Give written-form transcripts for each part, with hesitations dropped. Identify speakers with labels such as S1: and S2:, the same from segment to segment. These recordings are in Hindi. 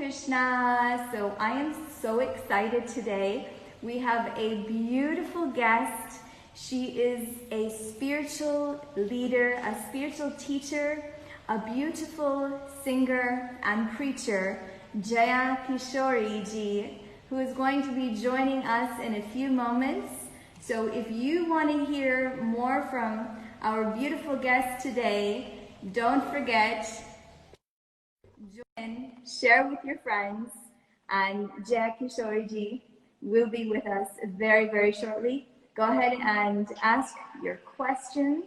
S1: Krishna. So I am so excited today. We have a beautiful guest. She is a spiritual leader, a spiritual teacher, a beautiful singer and preacher, Jaya Kishori ji, who is going to be joining us in a few moments. So if you want to hear more from our beautiful guest today, don't forget, join, share with your friends, and Jaya Kishori ji will be with us very, very shortly. Go ahead and ask your questions.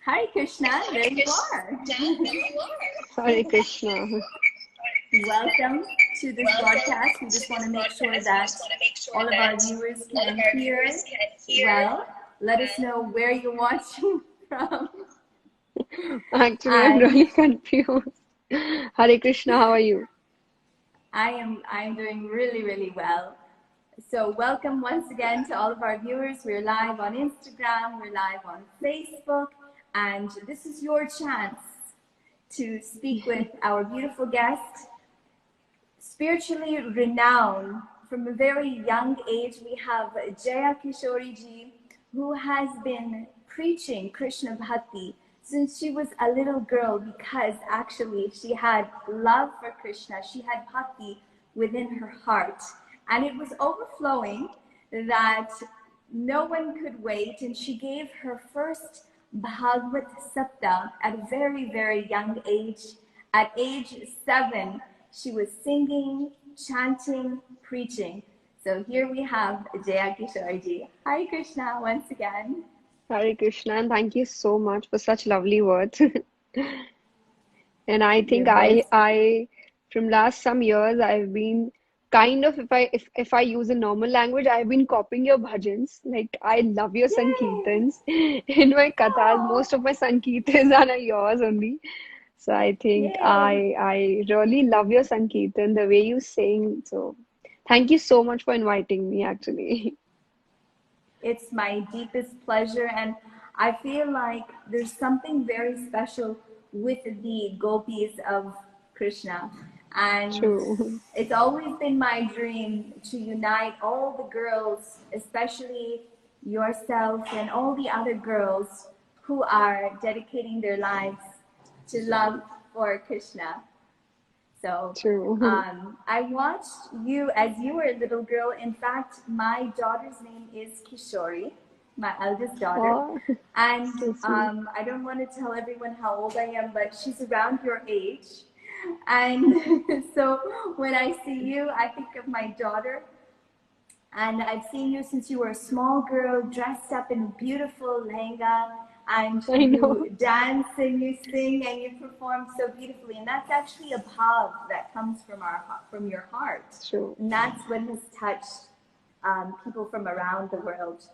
S1: Hare Krishna, there you are.
S2: Hare Krishna.
S1: Welcome to this broadcast. We just want to make sure that all of our viewers can hear well. Let us know where you're watching from.
S2: Actually, I'm really confused. Hare Krishna, how are you?
S1: I'm doing really, really well. So welcome once again to all of our viewers. We're live on Instagram, we're live on Facebook, and this is your chance to speak with our beautiful guest, spiritually renowned from a very young age. We have Jaya Kishori ji, who has been preaching Krishna Bhakti since she was a little girl, because actually she had love for Krishna. She had Bhakti within her heart, and it was overflowing that no one could wait, and she gave her first Bhagavad Sapta at a very, very young age. At age 7, she was singing, chanting, preaching. So here we have Jaya Kishori ji. Hare Krishna once again.
S2: Hare Krishna, and thank you so much for such lovely words. And I think I from last some years I've been kind of, if I use a normal language, I've been copying your bhajans. Like, I love your sankirtans. In my kathas, most of my sankirtans are yours only. So I think I really love your sankirtan, the way you sing. So thank you so much for inviting me, actually.
S1: It's my deepest pleasure, and I feel like there's something very special with the gopis of Krishna. And
S2: True.
S1: it's always been my dream to unite all the girls, especially yourself and all the other girls who are dedicating their lives to love for Krishna. So
S2: True.
S1: I watched you as you were a little girl. In fact, my daughter's name is Kishori, my eldest daughter.
S2: Oh,
S1: And
S2: so sweet.
S1: I don't want to tell everyone how old I am, but she's around your age. And so when I see you, I think of my daughter. And I've seen you since you were a small girl, dressed up in a beautiful lehenga, and
S2: I know.
S1: you dance and you sing and you perform so beautifully. And that's actually a bhav that comes from your heart.
S2: True.
S1: And that's what has touched people from around the world.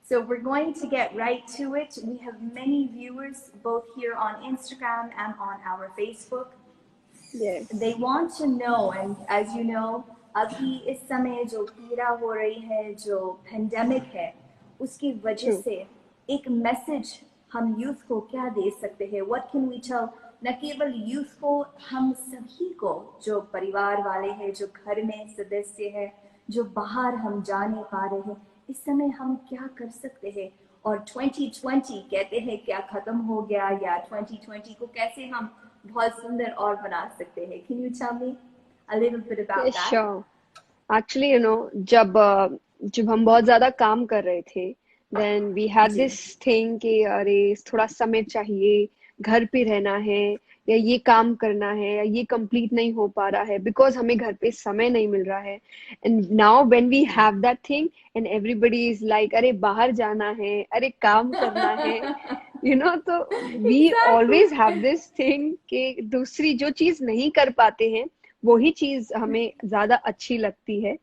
S1: So we're going to get right to it. We have many viewers both here on Instagram and on our Facebook.
S2: Yes.
S1: They want to know, and as you know, अभी इस समय जो पीड़ा हो रही है, जो पेंडेमिक है, उसकी वजह
S2: True.
S1: से एक मैसेज हम यूथ को क्या दे सकते हैं? What can we tell? न केवल यूथ को, हम सभी को, जो परिवार वाले हैं, जो घर में सदस्य हैं, जो बाहर हम जा नहीं पा रहे हैं, इस समय हम क्या कर सकते हैं? और 2020 कहते हैं क्या खत्म हो गया, या 2020 को कैसे हम बहुत सुंदर और बना सकते हैं? Can you tell me a little bit about
S2: Yes,
S1: that?
S2: sure. Actually, जब हम बहुत ज्यादा काम कर रहे थे, then we had
S1: ji.
S2: this thing कि अरे थोड़ा समय चाहिए, घर पे रहना है, या ये काम करना है, या ये कंप्लीट नहीं हो पा रहा है, because हमें घर पे समय नहीं मिल रहा है. And now when we have that thing and everybody is like, अरे बाहर जाना है, अरे काम करना है, तो we always have this thing कि दूसरी जो चीज नहीं कर पाते हैं, वही चीज हमें ज्यादा अच्छी लगती है.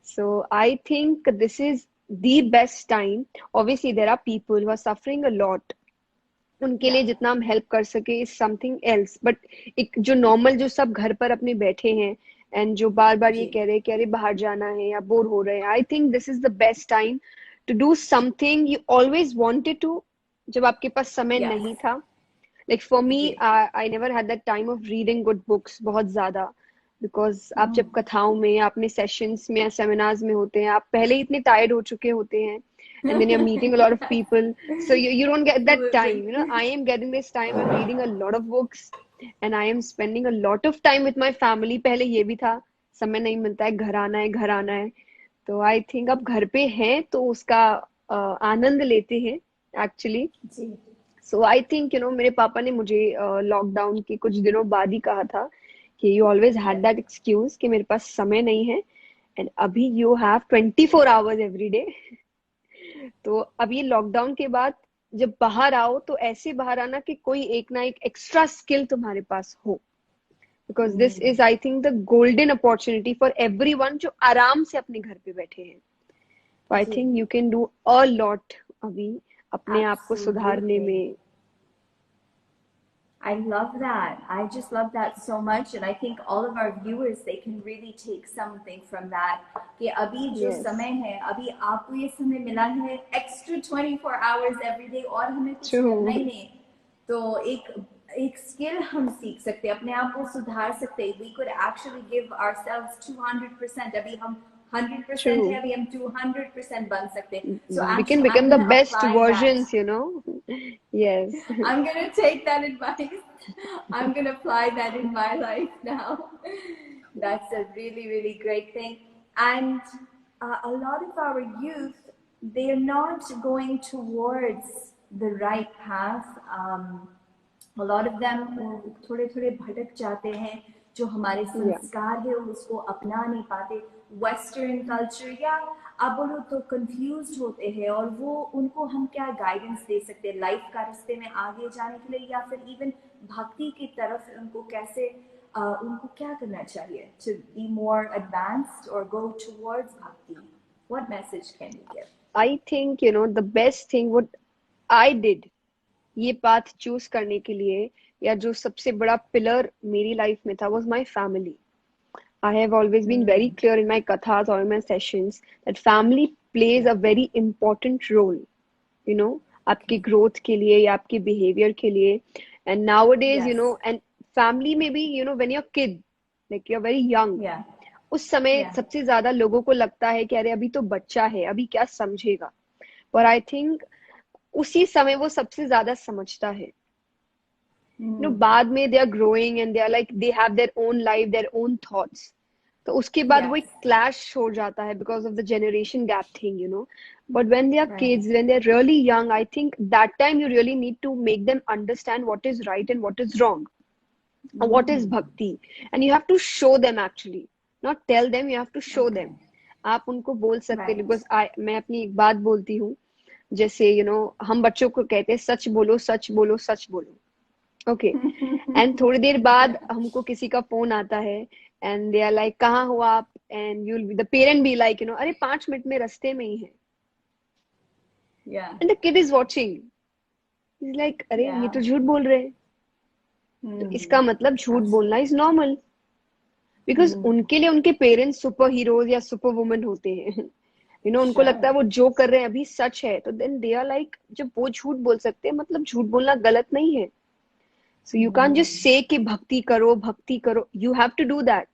S2: So I think this is the best time. Obviously, there are people who are suffering a lot. उनके लिए जितना हम हेल्प कर सके is something else. But एक जो नॉर्मल, जो सब घर पर अपने बैठे हैं एंड जो बार बार ये कह रहे हैं कि अरे बाहर जाना है या बोर हो रहे हैं, I think this is the best time to do something you always wanted to, जब आपके पास समय नहीं था. Like for me,
S1: ji
S2: I never had that time of reading good books बहुत ज्यादा, because आप जब कथाओं में या अपने सेशंस में या सेमिनार्स में होते हैं, आप पहले ही इतने टायर्ड हो चुके होते हैं, and then you're meeting a lot of people, so you don't get that time, you know.
S1: Absolutely.
S2: I am getting this time, I'm reading a lot of books and I am spending a lot of time with my family. पहले ये भी था, समय नहीं मिलता है, घर आना है, घर आना है। तो आई थिंक अब घर पे हैं तो उसका आनंद लेते हैं एक्चुअली।
S1: जी
S2: so I think you know, मेरे पापा ने मुझे लॉकडाउन के कुछ दिनों बाद ही कहा था कि you always had
S1: yes
S2: that excuse कि मेरे पास समय नहीं है, एंड अभी you have 24 hours every day. तो अब ये लॉकडाउन के बाद जब बाहर आओ तो ऐसे बाहर आना कि कोई एक ना एक एक्स्ट्रा स्किल तुम्हारे पास हो, because this is I think the golden opportunity for everyone जो आराम से अपने घर पे बैठे हैं। आई
S1: जी
S2: think you can do a lot अभी अपने आप को सुधारने
S1: absolutely.
S2: में।
S1: I love that. I just love that so much, and I think all of our viewers, they can really take something from that. कि अभी जो
S2: यस,
S1: समय है, अभी आपको ये समय मिला है, extra 24 hours every day, और हमें कुछ
S2: ट्रू,
S1: करना ही नहीं, तो एक स्किल हम सीख सकते हैं, अपने आप को सुधार सकते हैं। We could actually give ourselves 200%. अभी हम 100%
S2: ट्रू।
S1: है, अभी हम 200% बन सकते हैं। So
S2: We can
S1: actually, I'm
S2: become the
S1: gonna
S2: best
S1: apply that.
S2: versions, you know. Yes.
S1: I'm gonna take that advice. I'm gonna apply that in my life now. That's a really, really great thing. And a lot of our youth, they're not going towards the right path. A lot of them थोड़े थोड़े भटक जाते हैं, जो हमारे
S2: Yeah,
S1: संस्कार है उसको अपना नहीं पाते, वेस्टर्न कल्चर, या आप बोलो तो कंफ्यूज होते हैं, और वो उनको हम क्या गाइडेंस दे सकते हैं लाइफ का रास्ते में आगे जाने के लिए, या फिर इवन भक्ति की तरफ उनको कैसे उनको क्या करना चाहिए टू बी मोर एडवांस्ड और गो टुवर्ड्स भक्ति? What message can you give?
S2: I think you know the best thing what I did ये पाथ चूज करने के लिए, या जो सबसे बड़ा पिलर मेरी लाइफ में था, was my family. I have always been very clear in my kathas or in my sessions that family plays a very important role, you know, आपके growth के लिए या आपके behavior के लिए। And nowadays, you
S1: yes
S2: know, and family में भी, you know, when you're kid, like you're very young,
S1: या
S2: उस समय
S1: या
S2: सबसे ज्यादा लोगों को लगता है कि अरे अभी तो बच्चा है, अभी क्या समझेगा। पर आई थिंक उसी समय वो सबसे ज्यादा समझता है। नो, बाद में they are growing and they are like they have their own life, their own thoughts. तो उसके बाद वो
S1: यस
S2: एक क्लैश हो जाता है because of the generation gap thing, you know. But when they are
S1: right
S2: kids, when they are really young, I think that time you really need to make them understand what is right and what is wrong, what is bhakti, and you have to show them actually, not tell them, you have to show
S1: okay
S2: them. आप उनको बोल सकते हैं,
S1: राइट
S2: बिकॉज मैं अपनी एक बात बोलती हूँ, जैसे यू you नो know, हम बच्चों को कहते हैं सच बोलो, सच बोलो, सच बोलो, ओके। एंड थोड़ी देर बाद हमको किसी का फोन आता है एंड दे आर लाइक कहाँ हो आप, and you the parent be like you know अरे 5 मिनट में रास्ते में ही है,
S1: या
S2: and the kid is watching, is like अरे
S1: या
S2: ये तो झूठ बोल रहे हैं। तो इसका मतलब झूठ बोलना इज
S1: absolutely
S2: नॉर्मल, बिकॉज उनके लिए उनके पेरेंट्स सुपर हीरोज या सुपर वुमेन होते हैं, यू नो। उनको लगता
S1: sure
S2: है वो जो कर रहे हैं अभी सच है, तो देन दे आर लाइक जब वो झूठ बोल सकते हैं मतलब झूठ बोलना गलत नहीं है। So you can just say कि भक्ति करो, भक्ति करो, you have to do that.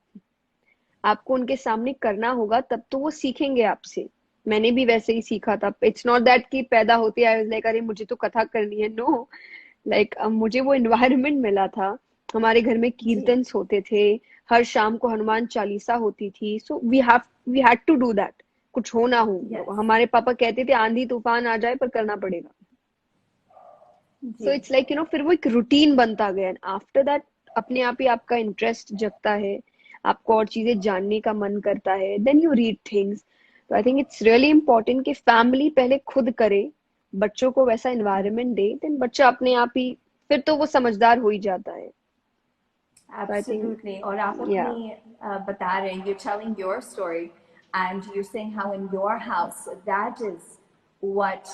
S2: आपको उनके सामने करना होगा, तब तो वो सीखेंगे आपसे। मैंने भी वैसे ही सीखा था। इट्स नॉट दैट कि पैदा होते आई वाज लाइक अरे मुझे तो कथा करनी है, नो। लाइक मुझे वो एनवायरनमेंट मिला था, हमारे घर में
S1: जी
S2: कीर्तन्स होते थे, हर शाम को हनुमान चालीसा होती थी, so we had to do that, कुछ हो ना हो।
S1: यस
S2: हमारे पापा कहते थे आंधी तूफान आ जाए पर करना पड़ेगा। सो
S1: जी
S2: इट्स लाइक यू नो फिर वो एक रूटीन बनता गया, आफ्टर दैट अपने आप ही आपका इंटरेस्ट जगता है, आपको और चीजें जानने का मन करता है, देन यू रीड थिंग्स। तो I think it's really important कि फैमिली पहले खुद करे, बच्चों को वैसा एनवायरनमेंट दे, देन बच्चा अपने आप ही फिर तो वो समझदार हो ही जाता है। तो आई थिंक
S1: absolutely. और आप
S2: या
S1: अपनी बता रहे हैं, you're telling your story and you're saying how in your house that is what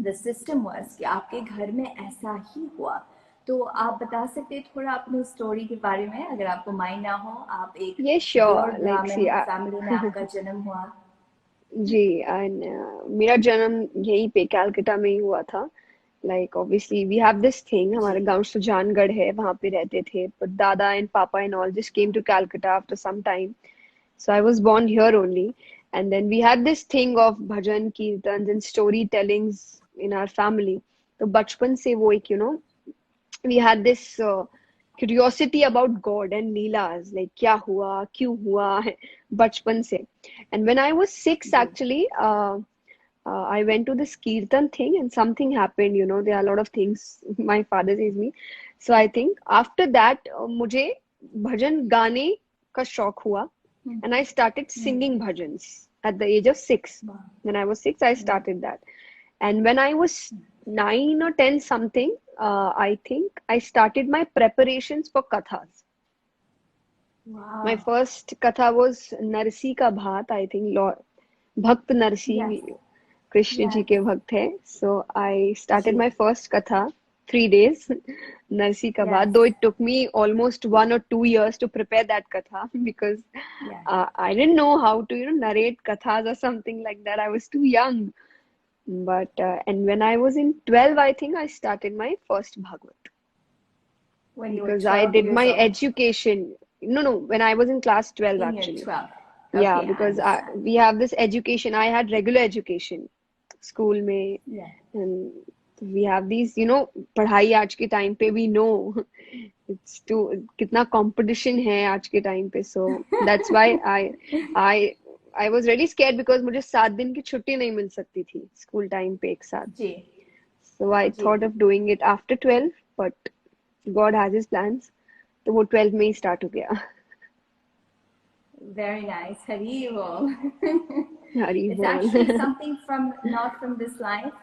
S1: the system was, कि आपके घर में ऐसा ही हुआ। तो आप बता सकते हैं थोड़ा अपनी स्टोरी के बारे में, अगर आपको माइंड ना हो? आप एक
S2: ये
S1: प्योर
S2: श्योर लाइक सी
S1: ब्राह्मण फैमिली में आपका जन्म हुआ।
S2: जी, एंड मेरा जन्म यहीं पे कैलकाटा में ही हुआ था। like obviously we have this thing, हमारा गांव सुजानगढ़ है, वहाँ पे रहते थे, but Dada and Papa and all just came to Calcutta after some time. So I was born here only. And then we had this thing of bhajan, kirtans and storytellings in our family. So बचपन से वो एक, we had this curiosity about God and Leelas, like क्या हुआ, क्यों हुआ है, बचपन से. And when I was 6, actually, I went to this kirtan thing and something happened, there are a lot of things my father says me. So I think after that, मुझे भजन गाने का शौक हुआ. And I started singing bhajans at the age of 6. When I was 6, I started that. And when I was 9 or 10 something, I think I started my preparations for kathas.
S1: Wow.
S2: My first katha was Narsi ka Bhat, I think, Lord Bhakt Narsi,
S1: Yes.
S2: Krishna ji ke bhakt hai. So I started my first katha, 3 days, Narsi ka Bhat, though it took me almost 1 or 2 years to prepare that katha because I didn't know how to, narrate kathas or something like that. I was too young. But and when I was in 12, I think I started my first Bhagavad.
S1: When you
S2: Because
S1: were 12
S2: I did
S1: years
S2: my
S1: old.
S2: education. No, when I was in class 12,
S1: In
S2: actually.
S1: your 12.
S2: Yeah,
S1: Okay,
S2: because we have this education. I had regular education, school में. And we have these, पढ़ाई आज के टाइम पे we know it's too कितना competition है आज के टाइम पे. So that's why I was really scared because मुझे 7 दिन की छुट्टी नहीं मिल सकती थी स्कूल टाइम पे एक साथ. So I thought of doing it after 12, but God has his plans. तो वो 12 में ही start हो गया.
S1: Very nice. Hari Bol.
S2: Hari
S1: It's
S2: Bol.
S1: actually something not from this life.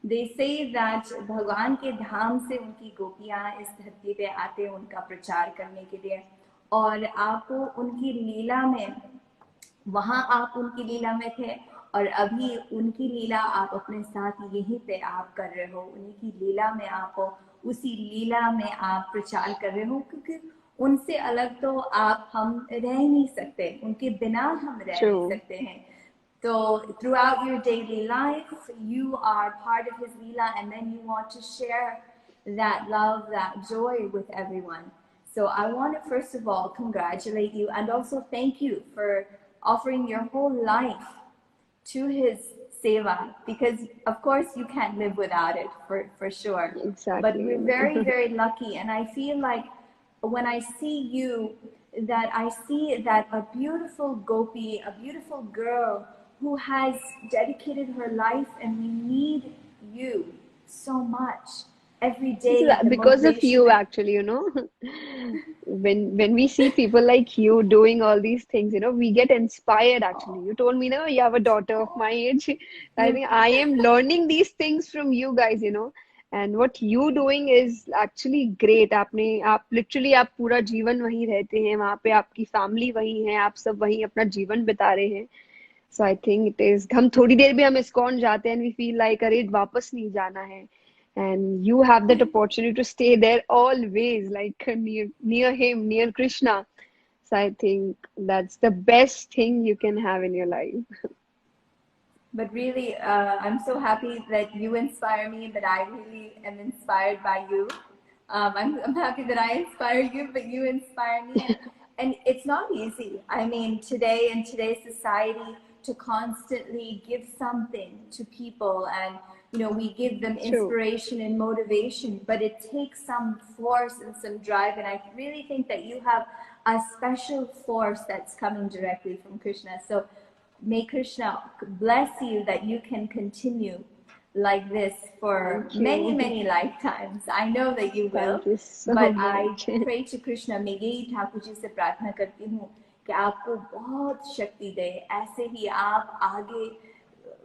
S1: They say that भगवान के धाम से उनकी गोपियां इस धरती पे आते हैं उनका प्रचार करने के लिए, और आपको उनकी लीला में, वहां आप उनकी लीला में थे और अभी उनकी लीला आप अपने साथ यहीं पे आप कर रहे हो. उन्हीं की लीला में आप उसी लीला में आप प्रचार कर रहे हो, क्योंकि उनसे अलग तो हम रह नहीं सकते, उनके बिना हम रह नहीं सकते हैं. So throughout your daily life, you are part of his Leela, and then you want to share that love, that joy with everyone. So I want to first of all congratulate you and also thank you for offering your whole life to his seva, because of course you can't live without it for sure.
S2: Exactly.
S1: But we're very, very lucky, and I feel like when I see you, that I see that a beautiful gopi, a beautiful girl who has dedicated her life, and we need you so much every day.
S2: Because of you, actually, when we see people like you doing all these things, we get inspired. Actually, you told me, you have a daughter of my age. I think I am learning these things from you guys, and what you doing is actually great. आप literally आप पूरा जीवन वहीं रहते हैं, वहाँ पे आपकी family वहीं है, आप सब वहीं अपना जीवन बिता रहे हैं. So I think it is, हम थोड़ी देर भी हम ISKCON जाते हैं and we feel like अरे वापस नहीं जाना है. And you have that opportunity to stay there always, like near him, near Krishna. So I think that's the best thing you can have in your life.
S1: But really, I'm so happy that you inspire me, that I really am inspired by you. I'm happy that I inspire you, but you inspire me. And it's not easy. I mean, today in today's society, to constantly give something to people, and we give them inspiration and motivation, but it takes some force and some drive. And I really think that you have a special force that's coming directly from Krishna. So may Krishna bless you that you can continue like this for many, many lifetimes. I know that you will.
S2: Thank you so
S1: but
S2: much.
S1: I pray to Krishna, मैं यही ठाकुर जी से प्रार्थना करती हूँ कि आपको बहुत शक्ति दे. ऐसे ही आप आगे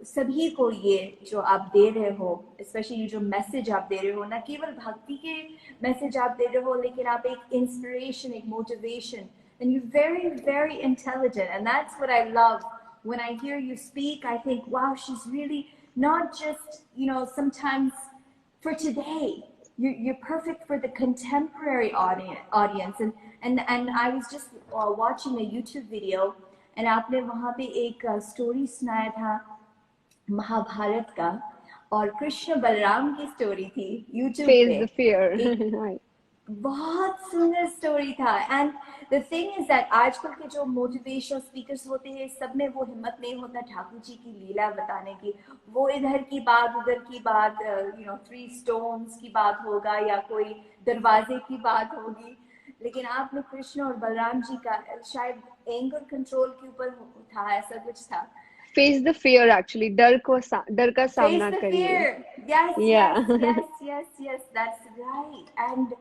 S1: सभी को ये जो आप दे रहे हो, स्पेशली ये जो मैसेज आप दे रहे हो, न केवल भक्ति के मैसेज आप दे रहे हो, लेकिन आप एक इंस्पिरेशन, एक motivation, and you're very, very intelligent, and that's what I love. When I hear you speak, I think, wow, she's really not just, sometimes for today. You're perfect for the contemporary audience. And I was just watching a YouTube video, and आपने वहाँ पे एक story सुनाया था महाभारत का. और कृष्ण बलराम की स्टोरी थी यूट्यूब
S2: फेस
S1: पे।
S2: The fear.
S1: एक बहुत सुंदर स्टोरी था। And the thing is that आजकल के जो मोटिवेशनल स्पीकर्स होते हैं सब में वो हिम्मत नहीं होता ठाकुर जी की लीला बताने की। वो इधर की बात उधर की बात, थ्री स्टोन्स की बात होगा या कोई दरवाजे की बात होगी, लेकिन आपने कृष्ण और बलराम जी का शायद एंगर कंट्रोल के ऊपर था, ऐसा कुछ था।
S2: फेस द फियर, एक्चुअली डर का
S1: Face
S2: सामना
S1: the
S2: करिए।
S1: fear. Yes,
S2: या
S1: yes, yes, yes, yes. That's right. And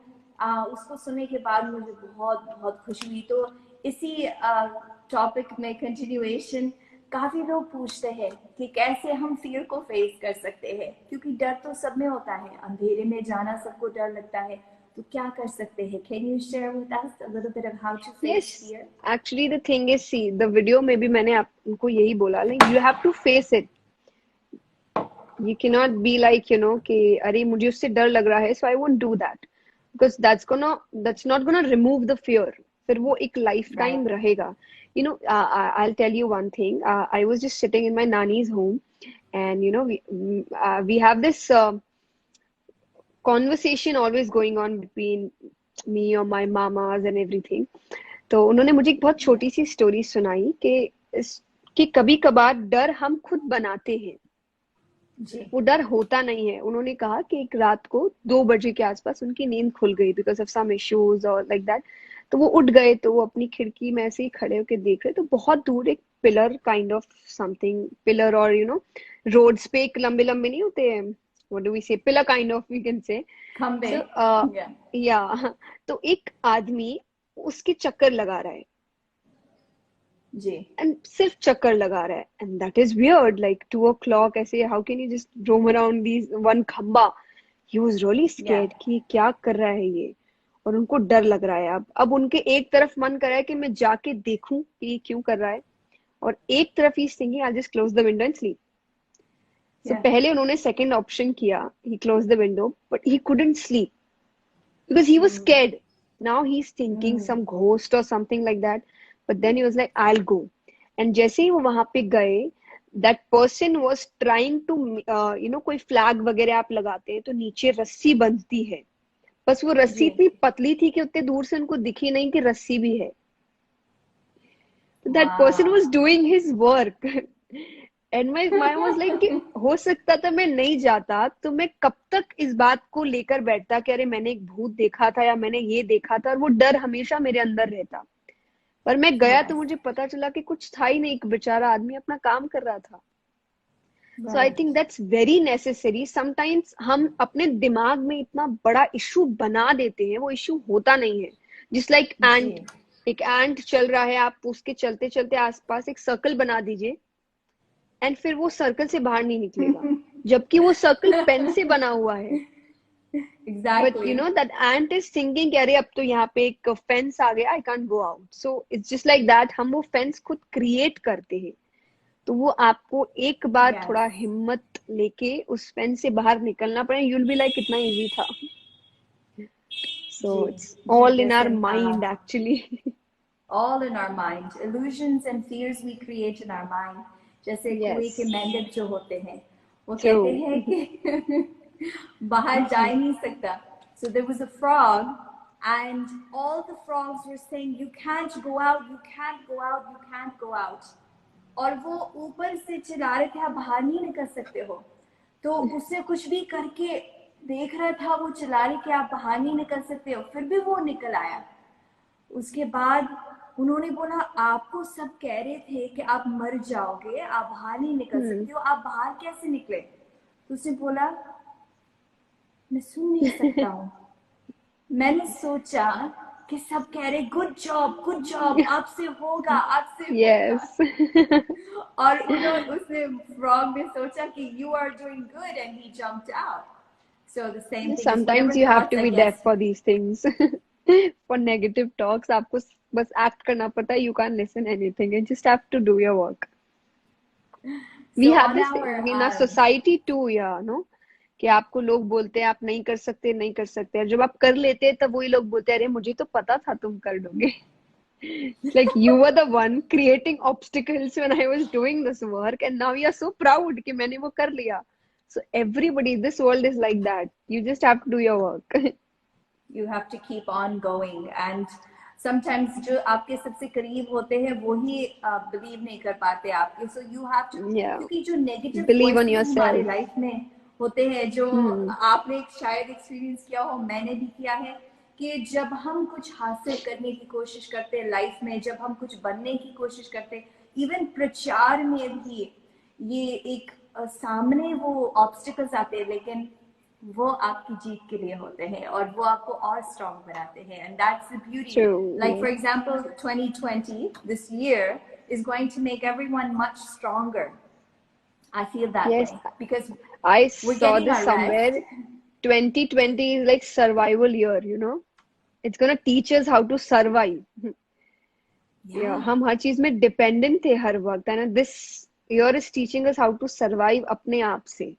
S1: उसको सुनने के बाद मुझे बहुत बहुत खुशी हुई। तो इसी टॉपिक में कंटिन्यूएशन, काफी लोग पूछते हैं कि कैसे हम फियर को फेस कर सकते हैं, क्योंकि डर तो सब में होता है, अंधेरे में जाना सबको डर लगता है। तो क्या कर सकते हैं? Can you share with us a little bit of how to
S2: yes,
S1: face fear?
S2: Actually the thing is, see the video में भी मैंने आपको यही बोला, like you have to face it. You cannot be like, कि अरे मुझे उससे डर लग रहा है, so I won't do that, because that's not gonna remove the fear. फिर वो एक
S1: Right.
S2: lifetime रहेगा. I'll tell you one thing. I was just sitting in my nanny's home, and we have this conversation always going on between me or my mamas and everything. तो उन्होंने मुझे एक बहुत छोटी सी स्टोरी सुनाई कि कभी कभार डर हम खुद बनाते हैं,
S1: जी।
S2: वो डर होता नहीं है। उन्होंने कहा कि एक रात को 2 बजे के आसपास उनकी नींद खुल गई बिकॉज ऑफ सम इश्यूज और लाइक दैट। तो वो उठ गए, तो वो अपनी खिड़की में ऐसे ही खड़े होके देख रहे, तो बहुत दूर एक pillar kind of something, pillar और रोड्स पे एक लंबे लंबे नहीं होते हैं, what do we say, pillar kind of we can say.
S1: खंबे।
S2: सो
S1: Yeah.
S2: या तो एक आदमी उसके चक्कर लगा रहा है,
S1: जी।
S2: एंड सिर्फ चक्कर लगा रहा है, and that is weird, like 2 o'clock ऐसे, how can you just roam around these one खंबा। He was really
S1: Yeah.
S2: Scared कि क्या कर रहा है ये, और उनको डर लग रहा है। अब उनके एक तरफ मन कर रहा है कि मैं जाके देखूं कि ये क्यों कर रहा है, और एक तरफ he thinking I just close the window and sleep. So
S1: Yeah.
S2: पहले उन्होंने सेकंड ऑप्शन किया, he close the window, but he couldn't sleep because he was scared. Now he's thinking some ghost or something like that. But then he was like, I'll go. And जैसे ही वो वहां पे गए, that person was trying to, कोई फ्लैग वगैरह आप लगाते हैं तो नीचे रस्सी बंधती है, बस वो रस्सी
S1: जी।
S2: इतनी पतली थी कि उतने दूर से उनको दिखी नहीं कि रस्सी भी है। तो that person was
S1: Wow.
S2: doing his work. And my mind was like कि हो सकता था मैं नहीं जाता तो मैं कब तक इस बात को लेकर बैठता कि अरे मैंने एक भूत देखा था या मैंने ये देखा था, और वो डर हमेशा मेरे अंदर रहता। पर मैं गया तो
S1: Yes.
S2: मुझे पता चला कि कुछ था ही नहीं, एक बेचारा आदमी अपना काम कर रहा था। सो आई
S1: Right.
S2: Think that's very necessary. Sometimes हम अपने दिमाग में इतना बड़ा इशू बना देते हैं, वो इशू होता नहीं है। जिस लाइक
S1: जी।
S2: एंट, एक एंट चल रहा है, आप उसके चलते चलते आसपास एक सर्कल बना दीजिए, एंड फिर वो सर्कल से बाहर नहीं निकलेगा, जबकि वो सर्कल पेन से बना हुआ है। But
S1: Exactly.
S2: That ant is thinking अरे अब तो यहाँ पे एक फेंस आ गया, I can't go out. So it's just like that, हम वो फेंस खुद क्रिएट करते हैं। तो वो आपको एक बार
S1: Yes.
S2: थोड़ा हिम्मत लेके उस फेंस से बाहर निकलना पड़े, यूल बी लाइक कितना इजी था। सो
S1: जी।
S2: इट्स
S1: जी,
S2: all in our
S1: listen,
S2: mind actually.
S1: all in our mind. Illusions and fears we create in our mind. जैसे कुएं के
S2: यस,
S1: मेंढक जो होते हैं, वो
S2: ट्रू।
S1: कहते हैं कि बाहर जा ही नहीं सकता. So there was a frog, and all the frogs were saying, "You can't go out, you can't go out, you can't go out." और वो ऊपर से चिल्ला रहे थे, आप बाहर नहीं निकल सकते हो। तो उससे कुछ भी करके देख रहा था, वो चिल्ला रहे कि आप बाहर नहीं निकल सकते हो, फिर भी वो निकल आया। उसके बाद उन्होंने बोला, आपको सब कह रहे थे कि आप मर जाओगे, आप बाहर नहीं निकल सकते हो, आप बाहर कैसे निकले? तो उसने बोला, मैं सुन नहीं सकता हूँ। मैंने सोचा कि सब कह रहे गुड जॉब, आपसे होगा, आपसे होगा।
S2: यस।
S1: और उसने फ्रॉग ने सोचा कि you are doing good, and he jumped out. So the same thing is
S2: Sometimes
S1: whatever
S2: you have
S1: thoughts,
S2: to
S1: I
S2: be
S1: guess.
S2: deaf for these things. For negative talks, आपको बस act करना पड़ता है. You can't listen anything. You just have to do your work. We
S1: So
S2: have
S1: on
S2: this
S1: our
S2: in our society too, yeah, no? कि आपको लोग बोलते हैं आप नहीं कर सकते, नहीं कर सकते, और जब आप कर लेते हैं तब वही लोग बोलते हैं अरे मुझे तो पता था तुम कर दोगे. It's like you were the one creating obstacles when I was doing this work, and now you are so proud कि मैंने वो कर लिया. So everybody, this world is like that. You just have to do your work.
S1: You have to keep on going, and sometimes जो आपके सबसे करीब होते हैं वो ही believe नहीं कर पाते आपके, so you have to,
S2: Yeah.
S1: क्योंकि जो negative
S2: Believe on
S1: voices हमारे
S2: yourself.
S1: life में होते हैं, जो
S2: Hmm.
S1: आपने शायद एक्सपीरियंस किया हो, मैंने भी किया है, कि जब हम कुछ हासिल करने की कोशिश करते हैं लाइफ में, जब हम कुछ बनने की कोशिश करते हैं, इवन प्रचार में भी ये एक सामने वो ऑब्स्टिकल्स आते हैं, लेकिन वो आपकी जीत के लिए होते हैं और वो आपको और स्ट्रॉन्ग बनाते हैं, and that's the beauty.
S2: True.
S1: Like
S2: Yeah.
S1: For example 2020, this year is going to make everyone much stronger. I feel that
S2: Yes.
S1: way because
S2: I
S1: we're
S2: saw
S1: getting
S2: this
S1: our
S2: somewhere.
S1: rest.
S2: 2020 is like survival year, you know. It's gonna teach us how to survive. Yeah, हम हर चीज में डिपेंडेंट थे हर वक्त, and this year is teaching us how to survive अपने आप से.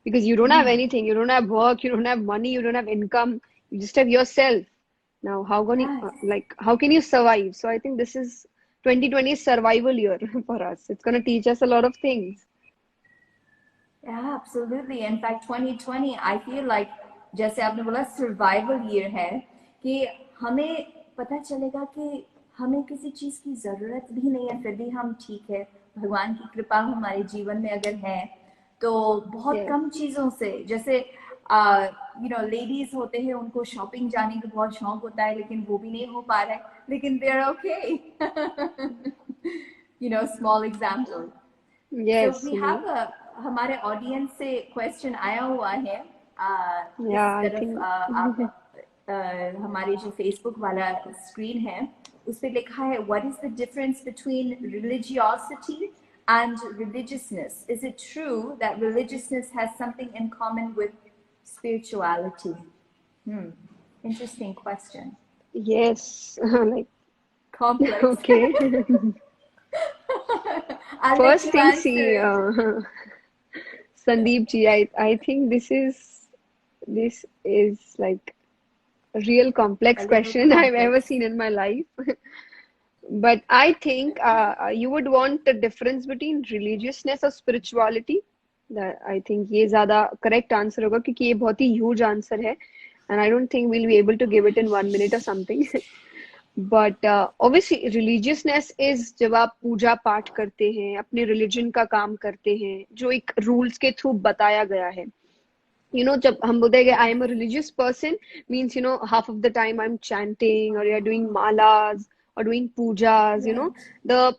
S2: Because you don't have anything, you don't have work, you don't have money, you don't have income, you just have yourself. Now,
S1: Yes.
S2: how can you survive? So I think this is 2020 is survival year for us. It's gonna teach us a lot of things.
S1: Yeah, absolutely. In fact, 2020, I feel like, जैसे आपने बोला सर्वाइवल ईयर है, कि हमें पता चलेगा कि हमें किसी चीज की जरूरत भी नहीं है, फिर भी हम ठीक है, भगवान की कृपा हमारे जीवन में अगर है तो बहुत
S2: Yes.
S1: कम चीजों से, जैसे लेडीज होते हैं, उनको शॉपिंग जाने का बहुत शौक होता है, लेकिन वो भी नहीं हो पा रहा है, लेकिन they are okay. Small example. So
S2: Yes,
S1: we
S2: you know.
S1: have a, हमारे ऑडियंस से क्वेश्चन आया हुआ है, इस
S2: Yeah, I
S1: तरफ
S2: think
S1: आप हमारे जो फेसबुक वाला स्क्रीन है उस पे लिखा है, what is the difference between religiosity and religiousness, is it true that religiousness has something in common with spirituality? Interesting question.
S2: yes. Like,
S1: Complex.
S2: okay.
S1: I'll let
S2: First
S1: you
S2: thing, see,
S1: answer.
S2: Sandeep ji, I think this is like a real
S1: A
S2: complex
S1: little
S2: question I've ever
S1: complex.
S2: seen in my life. But I think you would want the difference between religiousness और spirituality. I think ये ज़्यादा correct answer होगा, क्योंकि ये बहुत ही huge answer है, and I don't think we'll be able to give it in 1 minute or something. But obviously religiousness is जब आप पूजा पाठ करते हैं, अपने religion का काम करते हैं, जो एक rules के through बताया गया है. जब हम बोलते हैं कि I am a religious person, means half of the time I'm chanting, or you're doing malas or doing pujas,
S1: Right.
S2: the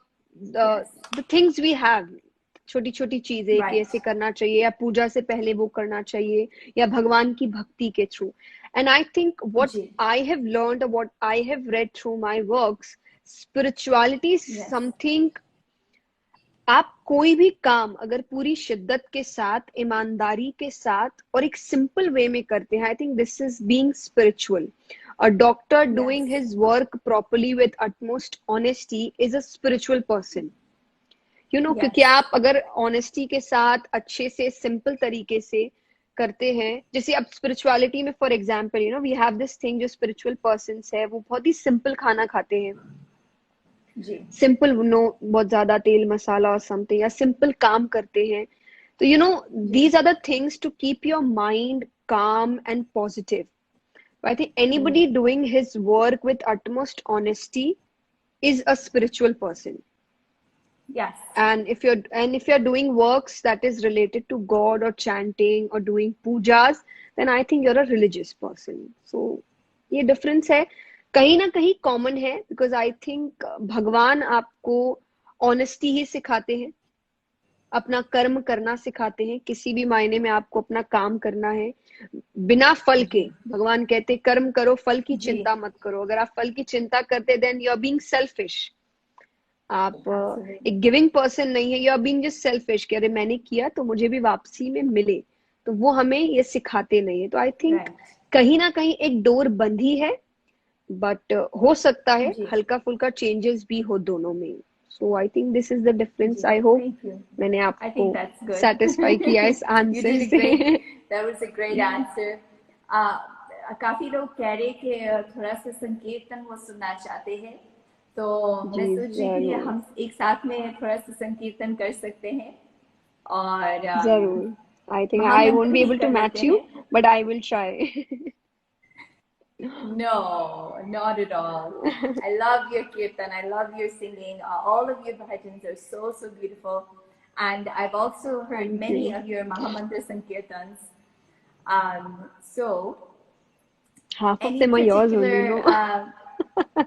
S2: the
S1: Yes.
S2: the things we have, छोटी छोटी चीजें कि
S1: Right.
S2: ऐसे करना चाहिए, या पूजा से पहले वो करना चाहिए, या भगवान की भक्ति के through. And I think what
S1: जी.
S2: I have learned, or what I have read through my works, spirituality is
S1: Yes.
S2: something. आप कोई भी काम अगर पूरी शिद्दत के साथ, ईमानदारी के साथ और एक सिंपल वे में करते हैं, I think this is being spiritual. A doctor doing
S1: Yes.
S2: His work properly with utmost honesty is a spiritual person. क्योंकि
S1: Yes.
S2: आप अगर ऑनेस्टी के साथ अच्छे से सिंपल तरीके से करते हैं, जैसे अब स्पिरिचुअलिटी में for example we have this thing, जो स्पिरिचुअल पर्सन है वो बहुत ही सिंपल खाना खाते हैं,
S1: जी.
S2: सिंपल बहुत ज्यादा तेल मसाला और समथिंग, या सिंपल काम करते हैं. तो
S1: जी.
S2: These are the things to keep your mind calm and positive. I think anybody doing his work with utmost honesty is a spiritual person.
S1: Yes.
S2: And if you're doing works that is related to God, or chanting, or doing pujas, then I think you're a religious person. So ये difference है, कहीं ना कहीं common है, because I think भगवान आपको honesty ही सिखाते हैं, अपना कर्म करना सिखाते हैं. किसी भी मायने में आपको अपना काम करना है बिना फल के. भगवान कहते हैं कर्म करो, फल की
S1: जी.
S2: चिंता मत करो. अगर आप फल की चिंता करते, then you are being selfish. आप
S1: Absolutely.
S2: एक गिविंग पर्सन नहीं है, you are being just selfish, कि अरे मैंने किया तो मुझे भी वापसी में मिले. तो वो हमें ये सिखाते नहीं है. तो आई थिंक
S1: Right.
S2: कहीं ना कहीं एक डोर बंधी है, बट हो सकता है
S1: जी.
S2: हल्का फुल्का चेंजेस भी हो दोनों में. So I think this is the difference.
S1: जी.
S2: I hope
S1: Thank you.
S2: मैंने
S1: I
S2: आपको
S1: think that's good.
S2: सेटिस्फाई किया इस
S1: You
S2: आंसर
S1: did a
S2: से.
S1: great. That was a great answer. काफी लोग कह रहे कि थोड़ा सा संकीर्तन वो सुनना चाहते हैं, तो मैं
S2: जी
S1: सोच रही थी
S2: जरूर
S1: हम एक साथ में थोड़ा सा संकीर्तन कर सकते हैं. और
S2: जरूर. I think I won't
S1: महामंत्र
S2: be
S1: नहीं
S2: able to
S1: कर
S2: match
S1: लेते
S2: you,
S1: हैं?
S2: but I will try.
S1: No, not at all. I love your kirtan. I love your singing. All of your bhajans are so, so beautiful. And I've also heard
S2: Thank
S1: many
S2: you.
S1: of your Mahamantras and kirtans. So,
S2: Half of
S1: any
S2: them are yours only,
S1: particular.
S2: no?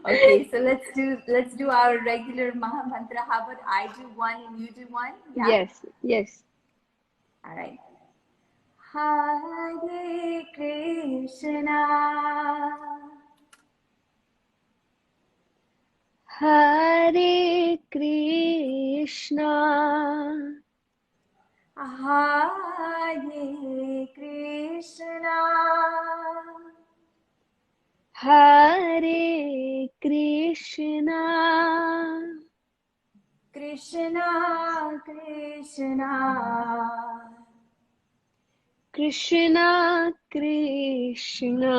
S1: Okay, so let's do our regular Mahamantra. How about I do one and you do one? Yeah?
S2: Yes, yes.
S1: All right. Hare Krishna.
S2: Hare Krishna.
S1: Hare Krishna.
S2: Hare Krishna.
S1: Krishna Krishna.
S2: Krishna Krishna.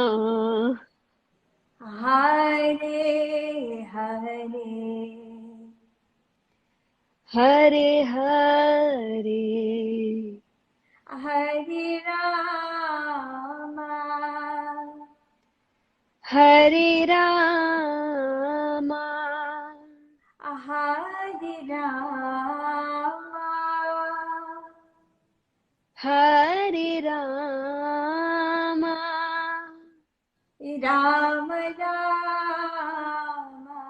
S1: Hare Hare.
S2: Hare Hare.
S1: Hare Rama.
S2: Hare Rama.
S1: Hare Rama.
S2: Hare Rama.
S1: Rama Rama.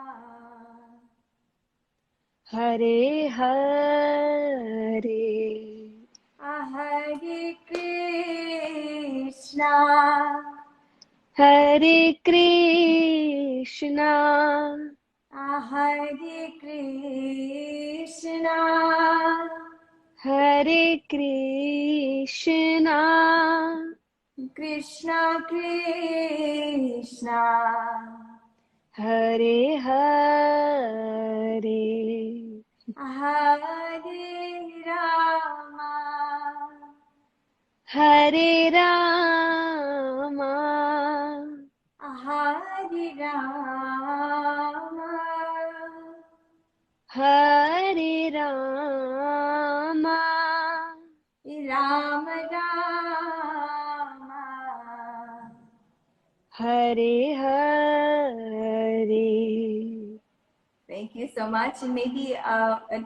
S2: Hare Hare.
S1: Hare Krishna.
S2: Hare Krishna.
S1: Hare Krishna.
S2: Hare Krishna.
S1: Krishna Krishna.
S2: Hare Hare.
S1: Hare Rama.
S2: Hare Rama.
S1: Hare Rama.
S2: Hare Rama.
S1: Rama Rama.
S2: Hare Hare.
S1: Thank you so much. And maybe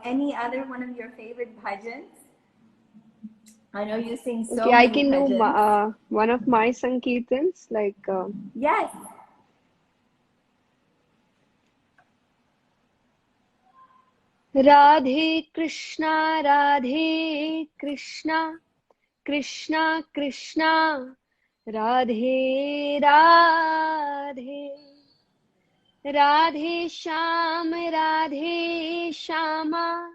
S1: any other one of your favorite bhajans? I know you sing so
S2: Okay, I
S1: many
S2: can do
S1: bhajans.
S2: one of my Sankirtans, like
S1: Yes.
S2: Radhe Krishna, Radhe Krishna, Krishna Krishna, Radhe Radhe, Radhe Sham, Radhe Shama,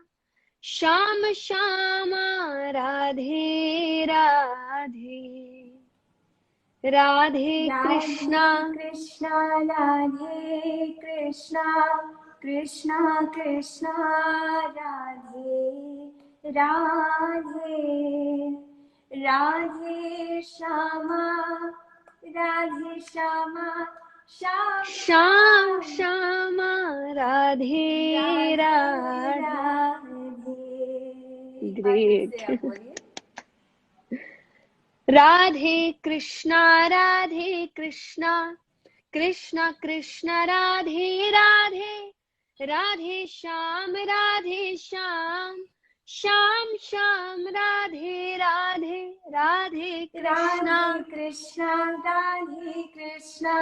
S2: Sham Shama, Radhe Radhe, Radhe Krishna,
S1: Krishna, Radhe Krishna, Krishna Krishna, Radhe Radhe, Radhe Shama, Radhe Shama,
S2: Sham Shama, Radhe
S1: Radhe
S2: Radhe.
S1: Radhe.
S2: Great.
S1: आप बोलिए.
S2: Radhe Krishna, Radhe Krishna, Krishna Krishna, Radhe Radhe, Radhe Sham, Radhe Sham, Sham Sham, Radhe Radhe, Radhe Krishna,
S1: Radhe Krishna, Radhe Krishna,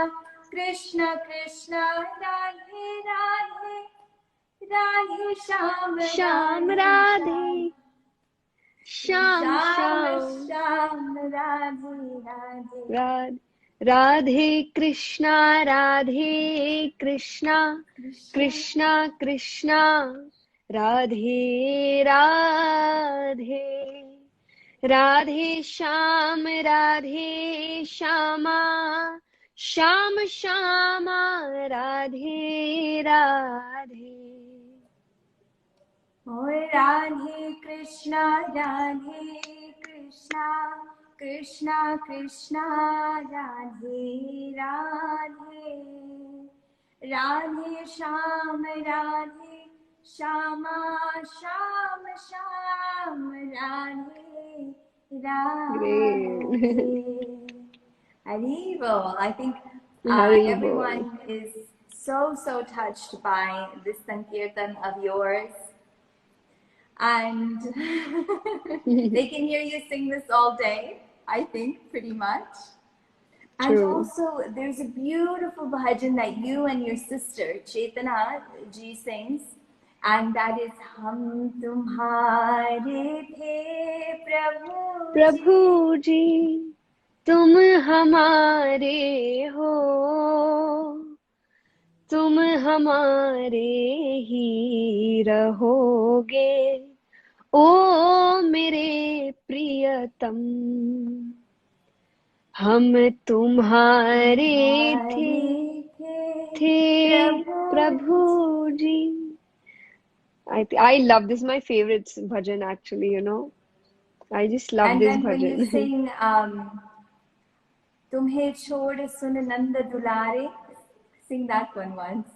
S1: Krishna Krishna, Radhe Radhe, Radhe Sham,
S2: Sham
S1: Radhe
S2: Radhe, Sham
S1: Sham,
S2: Sham,
S1: Sham, Radhe Radhe.
S2: Radhe. Radhe Krishna, Radhe Krishna, Krishna Krishna, Radhe Radhe, Radhe Sham, Radhe Shama, Sham Shama, Radhe Radhe.
S1: Oh, Radhe Krishna, Radhe Krishna, Krishna Krishna, Radhe Radhe, Radhe Sham, Radhe Shama, Sham Ram Radhe Radhe.
S2: Great.
S1: Haribol. I think
S2: Hari bol.
S1: everyone is so touched by this Sankirtan of yours. And they can hear you sing this all day, I think, pretty much. And
S2: True.
S1: also, there's a beautiful bhajan that you and your sister, Chetana ji, sings. And that is Hum Tumhare The Prabhu
S2: प्रभु जी तुम हमारे हो, तुम हमारे ही रहोगे, ओ मेरे प्रियतम, हम तुम्हारे थे प्रभु जी. I love this. My favorite bhajan actually, you know. I just love
S1: And
S2: this
S1: then when you
S2: bhajan.
S1: sing Tumhe Chhod Sun Nand Dulare, sing that one once.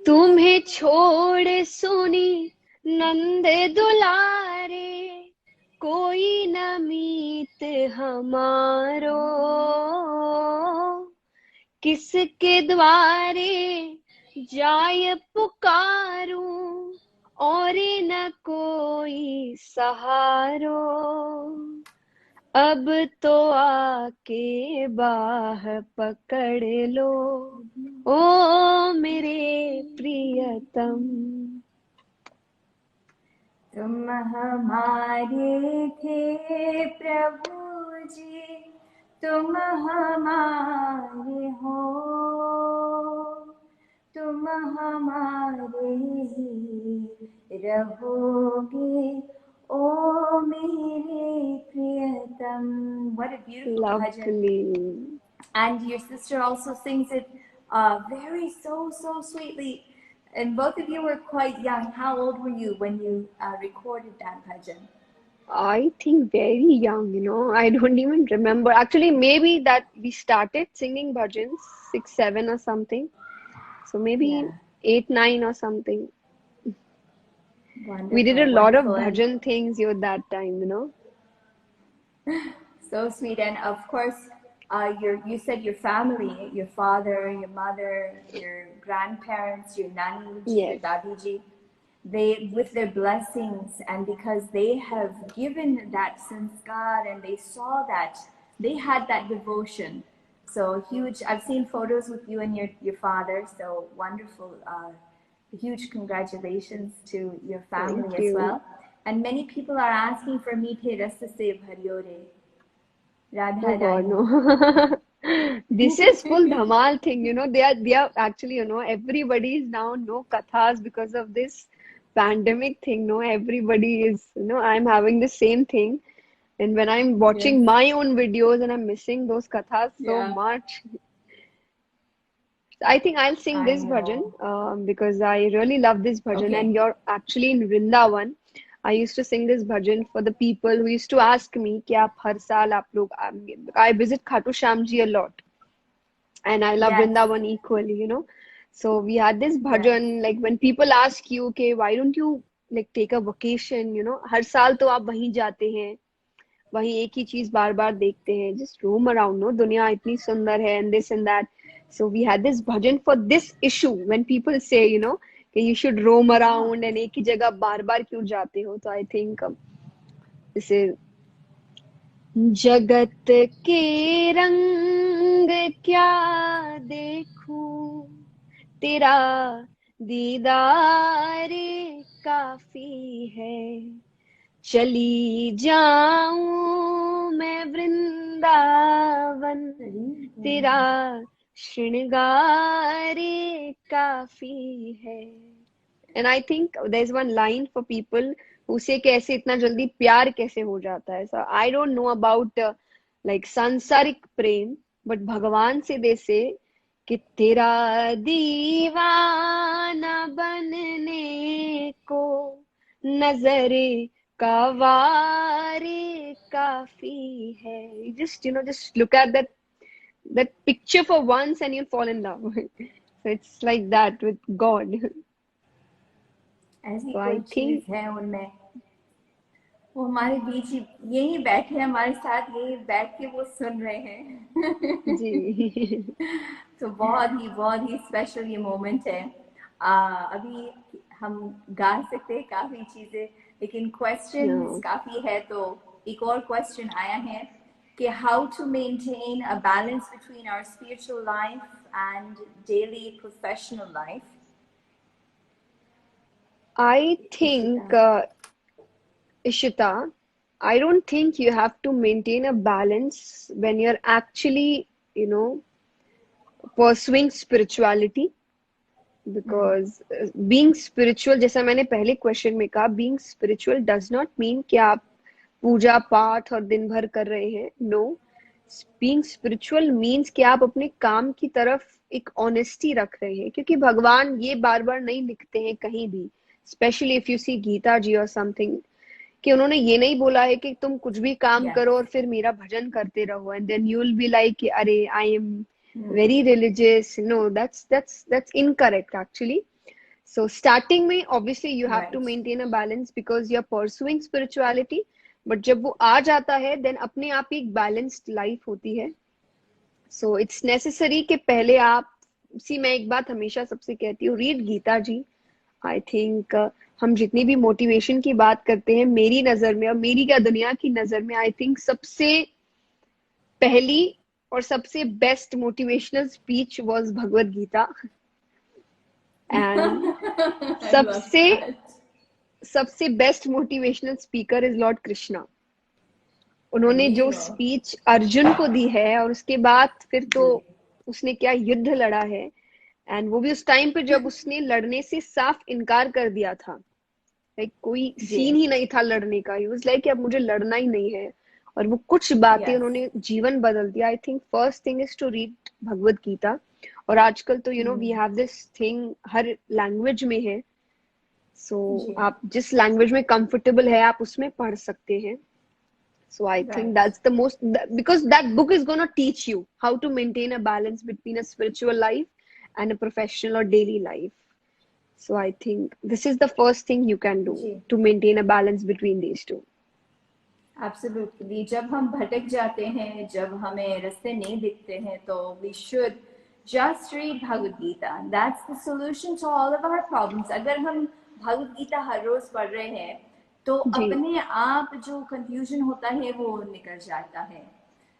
S2: तुम्हें छोड़ सुनी नंद दुलारे, कोई न मीत हमारो, किसके द्वारे जाय पुकारूं, और न कोई सहारो, अब तो आके बाह पकड़ लो, ओ मेरे प्रियतम.
S1: तुम हमारे थे प्रभु जी, तुम हमारे हो, तुम हमारे ही रहोगे, ओ मेरे प्रियतम. What a beautiful bhajan.
S2: Lovely.
S1: And your sister also sings it very so sweetly. And both of you were quite young. How old were you when you recorded that bhajan?
S2: I think very young, you know. I don't even remember. Actually, maybe that we started singing bhajans 6, 7 or something. So maybe
S1: Yeah.
S2: 8, 9 or something.
S1: Wonderful,
S2: We did a lot of
S1: wonderful.
S2: bhajan things here that time, you know.
S1: So sweet. And of course, you said your family, your father, your mother, your grandparents, your nani ji, your
S2: Yes.
S1: dadi ji, they, with their blessings, and because they have given that sanskar and they saw that, they had that devotion. So huge. I've seen photos with you and your father. So wonderful. Huge congratulations to your family
S2: Thank
S1: as
S2: you.
S1: well. And many people are asking for Meethe Rasa Se Bharyore. Radha
S2: Oh God,
S1: Rani.
S2: no. This is full dhamal thing, you know. They are actually, you know, everybody is now no kathas because of this pandemic thing. No, everybody is, you know, I'm having the same thing. And when I'm watching
S1: Yes.
S2: my own videos and I'm missing those kathas so
S1: Yeah.
S2: much. I think I'll sing
S1: I
S2: this bhajan
S1: know.
S2: because I really love this bhajan. And
S1: Okay.
S2: you're actually in Vrindavan. I used to sing this bhajan for the people who used to ask me कि आप हर साल आप लोग I visit Khatu Sham ji a lot, and I love
S1: Yes.
S2: Vrindavan equally, you know. So we had this
S1: Yes.
S2: bhajan, like when people ask you, okay, why don't you like take a vacation, you know, हर साल तो आप वहीं जाते हैं, वहीं एक ही चीज बार बार देखते हैं, just roam around, no, दुनिया इतनी सुंदर है, and this and that. So we had this bhajan for this issue when people say, you know, कि you should roam around and एक ही जगह बार बार क्यों जाते हो. So I think this is जगत के रंग क्या देखूं, तेरा दीदार काफी है, चली जाऊं मैं वृंदावन, तेरा श्रृंगार काफी है. And I think there's one line for people who say कि ऐसे इतना जल्दी प्यार कैसे हो जाता है. So I don't know about like सांसारिक प्रेम, but भगवान से they say कि तेरा दीवाना बनने को नजरे का वार काफी है. You just, you know, just look at that picture for once and you'll fall in love. So it's like that with God.
S1: ऐसी
S2: So
S1: कोई
S2: I
S1: चीज
S2: think
S1: है उनमें वो हमारे बीच ही यही बैठे हैं हमारे साथ, यही बैठ के वो सुन रहे हैं।
S2: जी।
S1: तो बहुत ही स्पेशल ये मोमेंट है। अभी हम गा सकते हैं काफी चीजें, लेकिन क्वेश्चंस
S2: हाँ,
S1: काफी है, तो एक और क्वेश्चन आया है कि how to maintain a balance between our spiritual life and daily professional life.
S2: I
S1: Ishita.
S2: think, Ishita, I don't think you have to maintain a balance when you're actually, you know, pursuing spirituality.
S1: Hmm.
S2: Because being spiritual, जैसा मैंने पहले क्वेश्चन में कहा, being spiritual does not mean कि आप पूजा पाठ और दिन भर कर रहे हैं. No, being spiritual means कि आप अपने काम की तरफ एक ऑनेस्टी रख रहे हैं, क्योंकि भगवान ये बार बार नहीं लिखते हैं कहीं भी. Specially if you see Gita जी और समथिंग, कि उन्होंने ये नहीं बोला है कि तुम कुछ भी काम करो
S1: यस।
S2: और फिर मेरा भजन करते रहो and then you will be like अरे I am very religious. No, that's incorrect actually. So starting में obviously you have to
S1: right.
S2: maintain a balance because you're pursuing spirituality, but जब वो आ जाता है then अपने आप ही एक balanced life होती है. So it's necessary कि पहले आप, सी मैं एक बात हमेशा सबसे कहती हूँ, read Gita ji. I think हम जितनी भी मोटिवेशन की बात करते हैं, मेरी नजर में और मेरी क्या दुनिया की नजर में, आई थिंक सबसे पहली और सबसे best motivational speech was Bhagavad Gita. And
S1: I love
S2: सबसे
S1: that.
S2: सबसे best motivational speaker is lord Krishna. उन्होंने जो
S1: Real.
S2: स्पीच अर्जुन को दी है और उसके बाद फिर तो
S1: जी।
S2: उसने क्या युद्ध लड़ा है. एंड वो भी उस टाइम पे जब उसने लड़ने से साफ इनकार कर दिया था. लाइक कोई
S1: जी।
S2: सीन ही नहीं था लड़ने का. ही वाज लाइक अब मुझे लड़ना ही नहीं है. और वो कुछ बातें
S1: यस।
S2: उन्होंने जीवन बदल दिया. I think first thing is to read Bhagavad Gita. और आजकल तो you know we have this thing, हर लैंग्वेज में है. सो
S1: जी।
S2: आप जिस लैंग्वेज में कंफर्टेबल है आप उसमें पढ़ सकते हैं. So I think
S1: right.
S2: that's the most, because that book is going to teach you how to maintain a balance between a spiritual life and a professional or daily life. So I think this is the first thing you can do
S1: जी।
S2: to maintain a balance between these two.
S1: Absolutely, जब हम भटक जाते हैं, जब हमें रास्ते नहीं दिखते हैं, तो we should just read Bhagavad Gita. That's the solution to all of our problems. अगर हम भगवद गीता हर रोज पढ़ रहे हैं, तो
S2: जी.
S1: अपने आप जो कंफ्यूजन होता है वो निकल जाता है.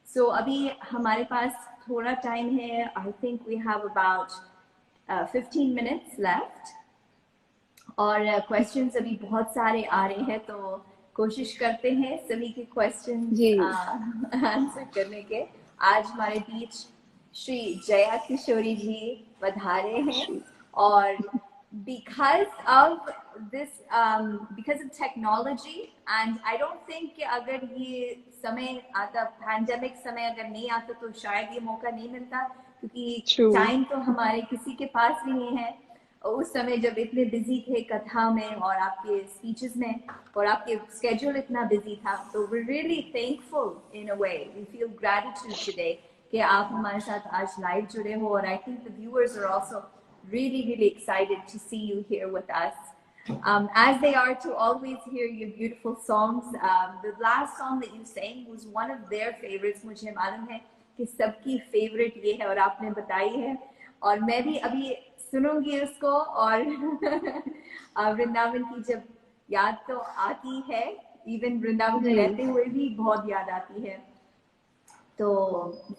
S1: सो अभी हमारे पास थोड़ा टाइम है. I think we have about 15 minutes left, और क्वेश्चंस अभी बहुत सारे आ रहे हैं, तो कोशिश करते हैं सभी के क्वेश्चंस
S2: जी.
S1: आंसर करने के. आज हमारे बीच श्री जया किशोरी जी पधारे हैं,
S2: Sure.
S1: और because of this because of technology, and I don't think कि अगर ये समय आता, पैंडेमिक समय अगर नहीं आता, तो शायद ये मौका नहीं मिलता, क्योंकि
S2: True.
S1: टाइम तो हमारे किसी के पास भी नहीं है. उस समय जब इतने बिजी थे कथा में और आपके स्पीचेस में, और आपके स्केड्यूल इतना बिजी था, तो we really thankful in a way. We feel gratitude today कि आप हमारे साथ आज लाइव जुड़े हो, और I think the viewers are also really excited to see you here with us, as they are to always hear your beautiful songs. The last song that you sang was one of their favorites. मुझे मालूम है कि सबकी फेवरेट ये है, और आपने बताई है, और मैं भी अभी सुनूंगी उसको. और वृंदावन की जब याद तो आती है, इवन वृंदावन में
S2: जी.
S1: रहते हुए भी बहुत याद आती है. So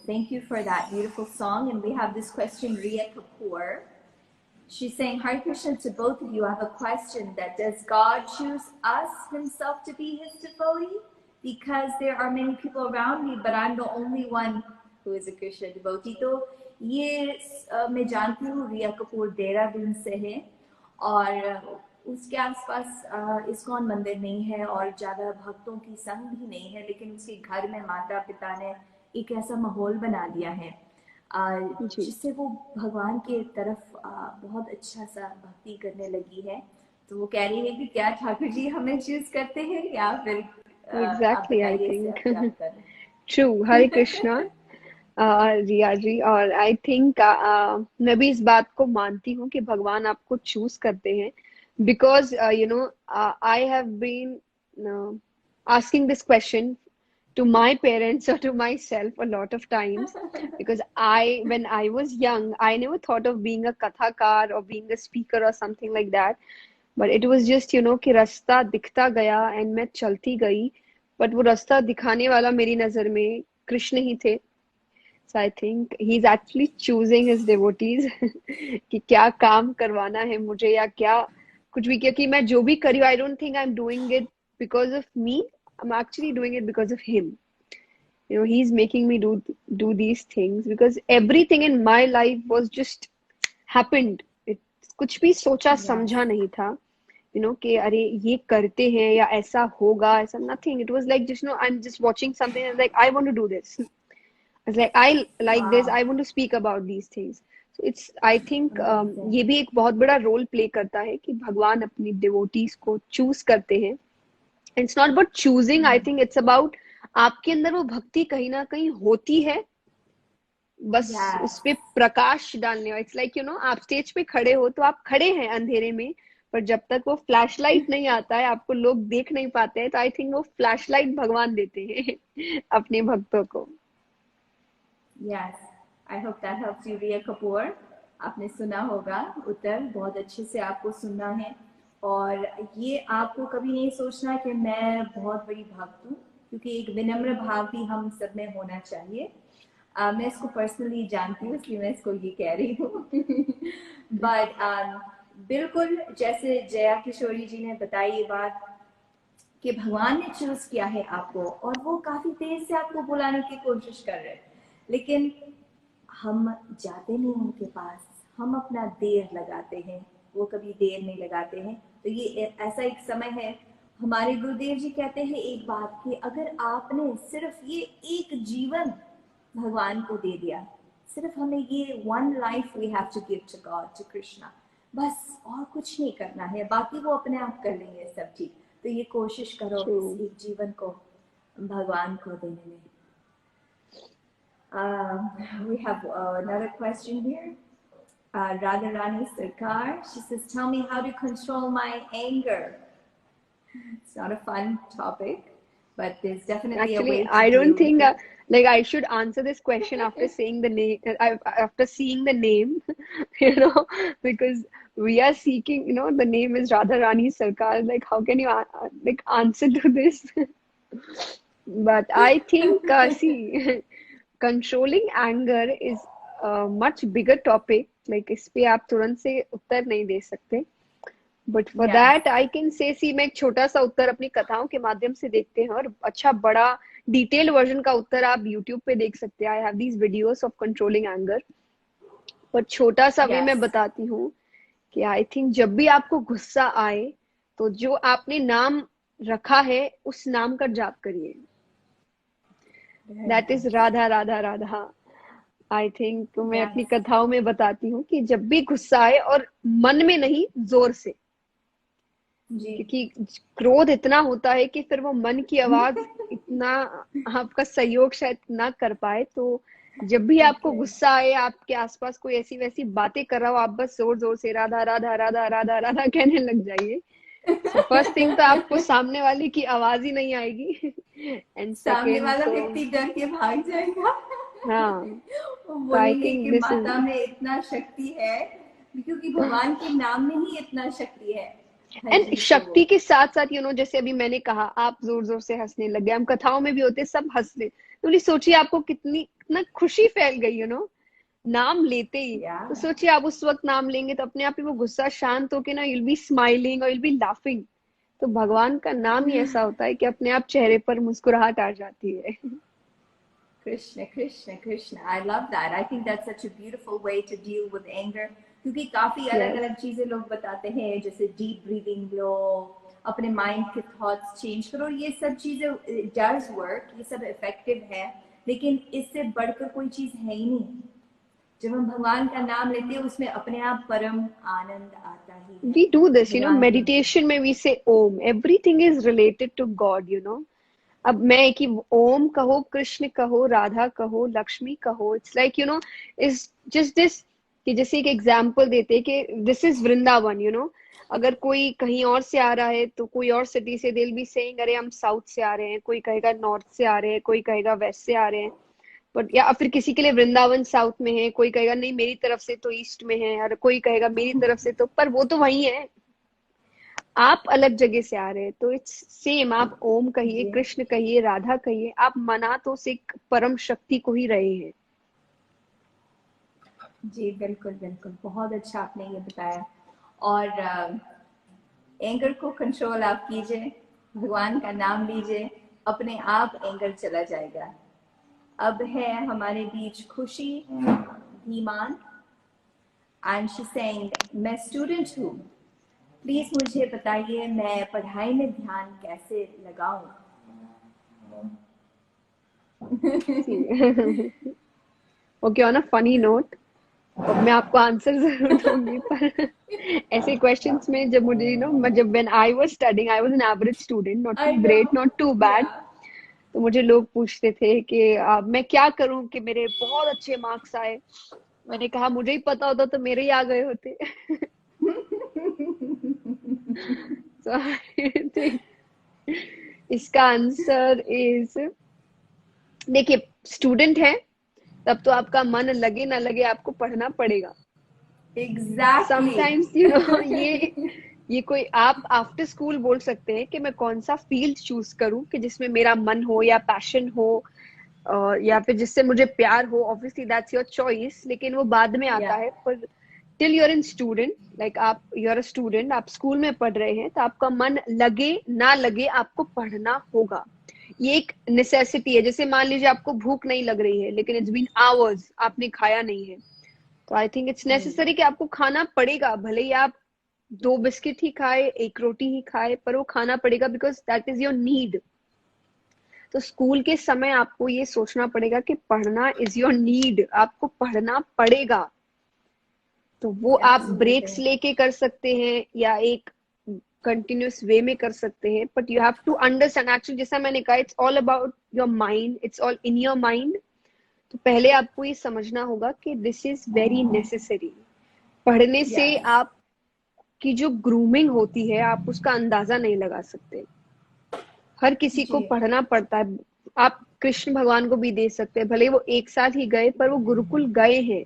S1: thank you for that beautiful song. And we have this question, Ria Kapoor. She's saying, Hare Krishna to both of you. I have a question that does God choose us himself to be his devotee? Because there are many people around me, but I'm the only one who is a Krishna devotee. तो ये मैं जानती हूँ रिया कपूर देहरादून से है, और उसके आसपास इस्कॉन मंदिर नहीं है और ज़्यादा भक्तों की संग भी नहीं है, लेकिन उसके घर में माता पिता ने एक ऐसा माहौल बना दिया है
S2: जी.
S1: जिससे वो भगवान के तरफ बहुत अच्छा सा भक्ति करने लगी है. तो वो कह रही है कि क्या ठाकुर जी हमें चूज करते हैं, या फिर आप
S2: Exactly, I
S1: बताइए इसे
S2: think.
S1: आप क्या करें.
S2: True. Hare Krishna. रिया जी, और आई थिंक मैं भी इस बात को मानती हूँ कि भगवान आपको चूज करते हैं. Because you know I have been asking this question to my parents or to myself a lot of times, because when I was young, I never thought of being a kathakar or being a speaker or something like that. But it was just, कि रास्ता दिखता गया and मैं चलती गई. But वो रास्ता दिखाने वाला मेरी नजर में कृष्ण ही थे. So I think he's actually choosing his devotees कि क्या काम करवाना है मुझे या क्या कुछ भी, क्योंकि मैं जो भी कर रही हूँ, I don't think I'm doing it because of me. I'm actually doing it because of him. He's making me do these things because everything in my life was just happened. कुछ भी सोचा
S1: Yes.
S2: समझा नहीं था. कि अरे ये करते हैं या ऐसा होगा, ऐसा nothing. It was like just I'm just watching something and like I want to do this. It's like I like this.
S1: Wow.
S2: I want to speak about these things. So it's I think
S1: Amazing.
S2: ये भी एक बहुत बड़ा रोल प्ले करता है कि भगवान अपनी डिवोटीज को चूज करते हैं. It's not about choosing. I think it's about आपके अंदर वो भक्ति कहीं ना कहीं होती है, बस
S1: Yes.
S2: उस पे प्रकाश डालने. इट्स लाइक आप स्टेज पे खड़े हो तो आप खड़े हैं अंधेरे में, पर जब तक वो फ्लैश लाइट नहीं आता है, आपको लोग देख नहीं पाते हैं. तो आई थिंक वो फ्लैश लाइट भगवान देते हैं अपने भक्तों को.
S1: Yes. I hope that helps you, Riya Kapoor. आपने सुना होगा उत्तर, बहुत अच्छे से आपको सुनना है. और ये आपको कभी नहीं सोचना कि मैं बहुत बड़ी भक्त हूँ, क्योंकि एक विनम्र भाव भी हम सब में होना चाहिए. मैं इसको पर्सनली जानती हूँ, इसलिए मैं इसको ये कह रही हूँ. बट बिल्कुल जैसे जया किशोरी जी ने बताई ये बात कि भगवान ने चूज किया है आपको, और वो काफी देर से आपको बुलाने की कोशिश कर रहे हैं, लेकिन हम जाते नहीं उनके पास, हम अपना देर लगाते हैं, वो कभी देर नहीं लगाते हैं. तो ये ऐसा एक समय है, हमारे गुरुदेव जी कहते हैं एक बात कि अगर आपने सिर्फ ये एक जीवन भगवान को दे दिया, सिर्फ हमें ये one life we have to give to God, to Krishna, बस और कुछ नहीं करना है, बाकी वो अपने आप कर लेंगे सब ठीक. तो ये कोशिश करो इस एक जीवन को भगवान को देने में. We have another question here. Radharani Sarkar, she says, tell me how to control my anger. It's not a fun topic, but there's definitely a way
S2: Actually,
S1: to
S2: I don't
S1: deal
S2: think
S1: with it.
S2: like I should answer this question after saying the name, after seeing the name, because we are seeking, the name is Radharani Sarkar. Like, how can you like answer to this? But I think, see, controlling anger is a much bigger topic. Like, इस पे आप तुरंत से उत्तर नहीं दे सकते. But for that I can say, see मैं एक छोटा सा उत्तर अपनी कथाओं के माध्यम से देखते हैं, और अच्छा बड़ा डिटेल वर्जन का उत्तर आप यूट्यूब पे देख सकते हैं. I have these videos of controlling anger. पर छोटा सा भी मैं बताती हूँ कि आई थिंक जब भी आपको गुस्सा आए, तो जो आपने नाम रखा है उस नाम का जाप करिए. That is Radha Radha Radha. I think मैं अपनी कथाओं में बताती हूँ कि जब भी गुस्सा आए, और मन में नहीं, जोर से, क्योंकि क्रोध इतना होता है कि फिर वो मन की आवाज इतना आपका सहयोग शायद ना कर पाए. तो जब भी आपको गुस्सा आए, आपके आसपास कोई ऐसी वैसी बातें कर रहा हो, आप बस जोर जोर से राधा राधा राधा राधा राधा कहने लग जाइए. फर्स्ट थिंग तो आपको सामने वाले की आवाज ही नहीं आएगी, एंड
S1: सामने वाला व्यक्ति डर के भाग जाएगा.
S2: हाँ,
S1: बोलेंगे कि माता में इतना शक्ति है, क्योंकि भगवान के नाम में ही इतना शक्ति है.
S2: एंड शक्ति के साथ साथ जैसे अभी मैंने कहा, आप जोर जोर से हंसने लग गए. हम कथाओं में भी होते, सब हंसने. तो सोचिए आपको कितना खुशी फैल गई, नाम लेते ही. तो सोचिए आप उस वक्त नाम लेंगे तो अपने आप ही वो गुस्सा शांत होके ना, you'll be smiling और you'll be laughing. तो भगवान का नाम ही ऐसा होता है कि अपने आप चेहरे पर मुस्कुराहट आ जाती है.
S1: Krishna Krishna Krishna. I love that. I think that's such a beautiful way to deal with anger. क्योंकि काफी अलग अलग चीजें लोग बताते हैं, जैसे डीप ब्रीदिंग लो, अपने माइंड के थॉट्स चेंज करो. ये सब चीजें डज वर्क, ये सब इफेक्टिव है, लेकिन इससे बढ़कर कोई चीज है ही नहीं. जब हम भगवान का नाम लेते हैं, उसमें अपने आप परम आनंद आता ही.
S2: We do this, meditation में we say Om. Everything is related to God, अब मैं कि ओम कहो, कृष्ण कहो, राधा कहो, लक्ष्मी कहो, it's like is just this कि जैसे एक एग्जाम्पल देते हैं कि दिस इज वृंदावन, अगर कोई कहीं और से आ रहा है तो कोई और सिटी से दिल भी सेइंग अरे हम साउथ से आ रहे हैं, कोई कहेगा नॉर्थ से आ रहे हैं, कोई कहेगा वेस्ट से आ रहे हैं, बट या फिर किसी के लिए वृंदावन साउथ में है, कोई कहेगा नहीं मेरी तरफ से तो ईस्ट में है, और कोई कहेगा मेरी तरफ से तो, पर वो तो वही है, आप अलग जगह से आ रहे हैं, तो इट्स सेम। आप ओम कहिए,
S1: जी
S2: कृष्ण कहिए, राधा कहिए, आप मना तो उस एक परम शक्ति को ही रहे हैं।
S1: जी बिल्कुल बिल्कुल, बहुत अच्छा आपने ये बताया। और एंगर को कंट्रोल आप कीजिए, भगवान का नाम लीजिए, अपने आप एंगर चला जाएगा। अब है हमारे बीच खुशी धीमान, एंड शी सेइंग मैं स्टूडेंट हूँ, प्लीज मुझे बताइए मैं पढ़ाई में ध्यान कैसे लगाऊं।
S2: Okay, on a funny note, अब मैं आपको आंसर जरूर दूंगी, पर ऐसे क्वेश्चंस में जब मुझे जब when I was studying, I was an average student, not too
S1: I know,
S2: great not too bad.
S1: या
S2: तो मुझे लोग पूछते थे कि मैं क्या करूं कि मेरे बहुत अच्छे मार्क्स आए। मैंने कहा मुझे ही पता होता तो मेरे ही आ गए होते। So I think इसका आंसर इज, देखिए, स्टूडेंट है तब तो आपका मन लगे ना लगे आपको पढ़ना पड़ेगा।
S1: एग्जैक्टली।
S2: समटाइम्स ये कोई आप आफ्टर स्कूल बोल सकते हैं कि मैं कौन सा फील्ड चूज करूं कि जिसमें मेरा मन हो या पैशन हो, या फिर जिससे मुझे प्यार हो, ऑब्वियसली दैट्स योर चॉइस, लेकिन वो बाद में आता
S1: या
S2: है। पर till you're in student, like आप यूर अ स्टूडेंट, आप स्कूल में पढ़ रहे हैं, तो आपका मन लगे ना लगे आपको पढ़ना होगा। ये एक नेसेसिटी है। जैसे मान लीजिए आपको भूख नहीं लग रही है लेकिन इट्स बीन आवर्स आपने खाया नहीं है, तो आई थिंक इट्स नेसेसरी कि आपको खाना पड़ेगा, भले ही आप 2 बिस्किट ही खाए, एक रोटी ही खाए, पर वो खाना पड़ेगा, because that is your need. तो स्कूल के समय आपको ये सोचना पड़ेगा कि पढ़ना इज योर नीड, आपको पढ़ना पड़ेगा। तो वो आप
S1: एब्सोल्युटली।
S2: ब्रेक्स लेके कर सकते हैं या एक कंटिन्यूअस वे में कर सकते हैं, but you have to understand, actually जैसा मैंने कहा, it's all about your mind, it's all in your mind. तो पहले आपको ये समझना होगा कि दिस इज वेरी नेसेसरी। पढ़ने से
S1: यस
S2: आप की जो ग्रूमिंग होती है आप उसका अंदाजा नहीं लगा सकते। हर किसी को
S1: जी
S2: पढ़ना पड़ता है। आप कृष्ण भगवान को भी दे सकते हैं, भले वो 1 साल ही गए पर वो गुरुकुल गए हैं,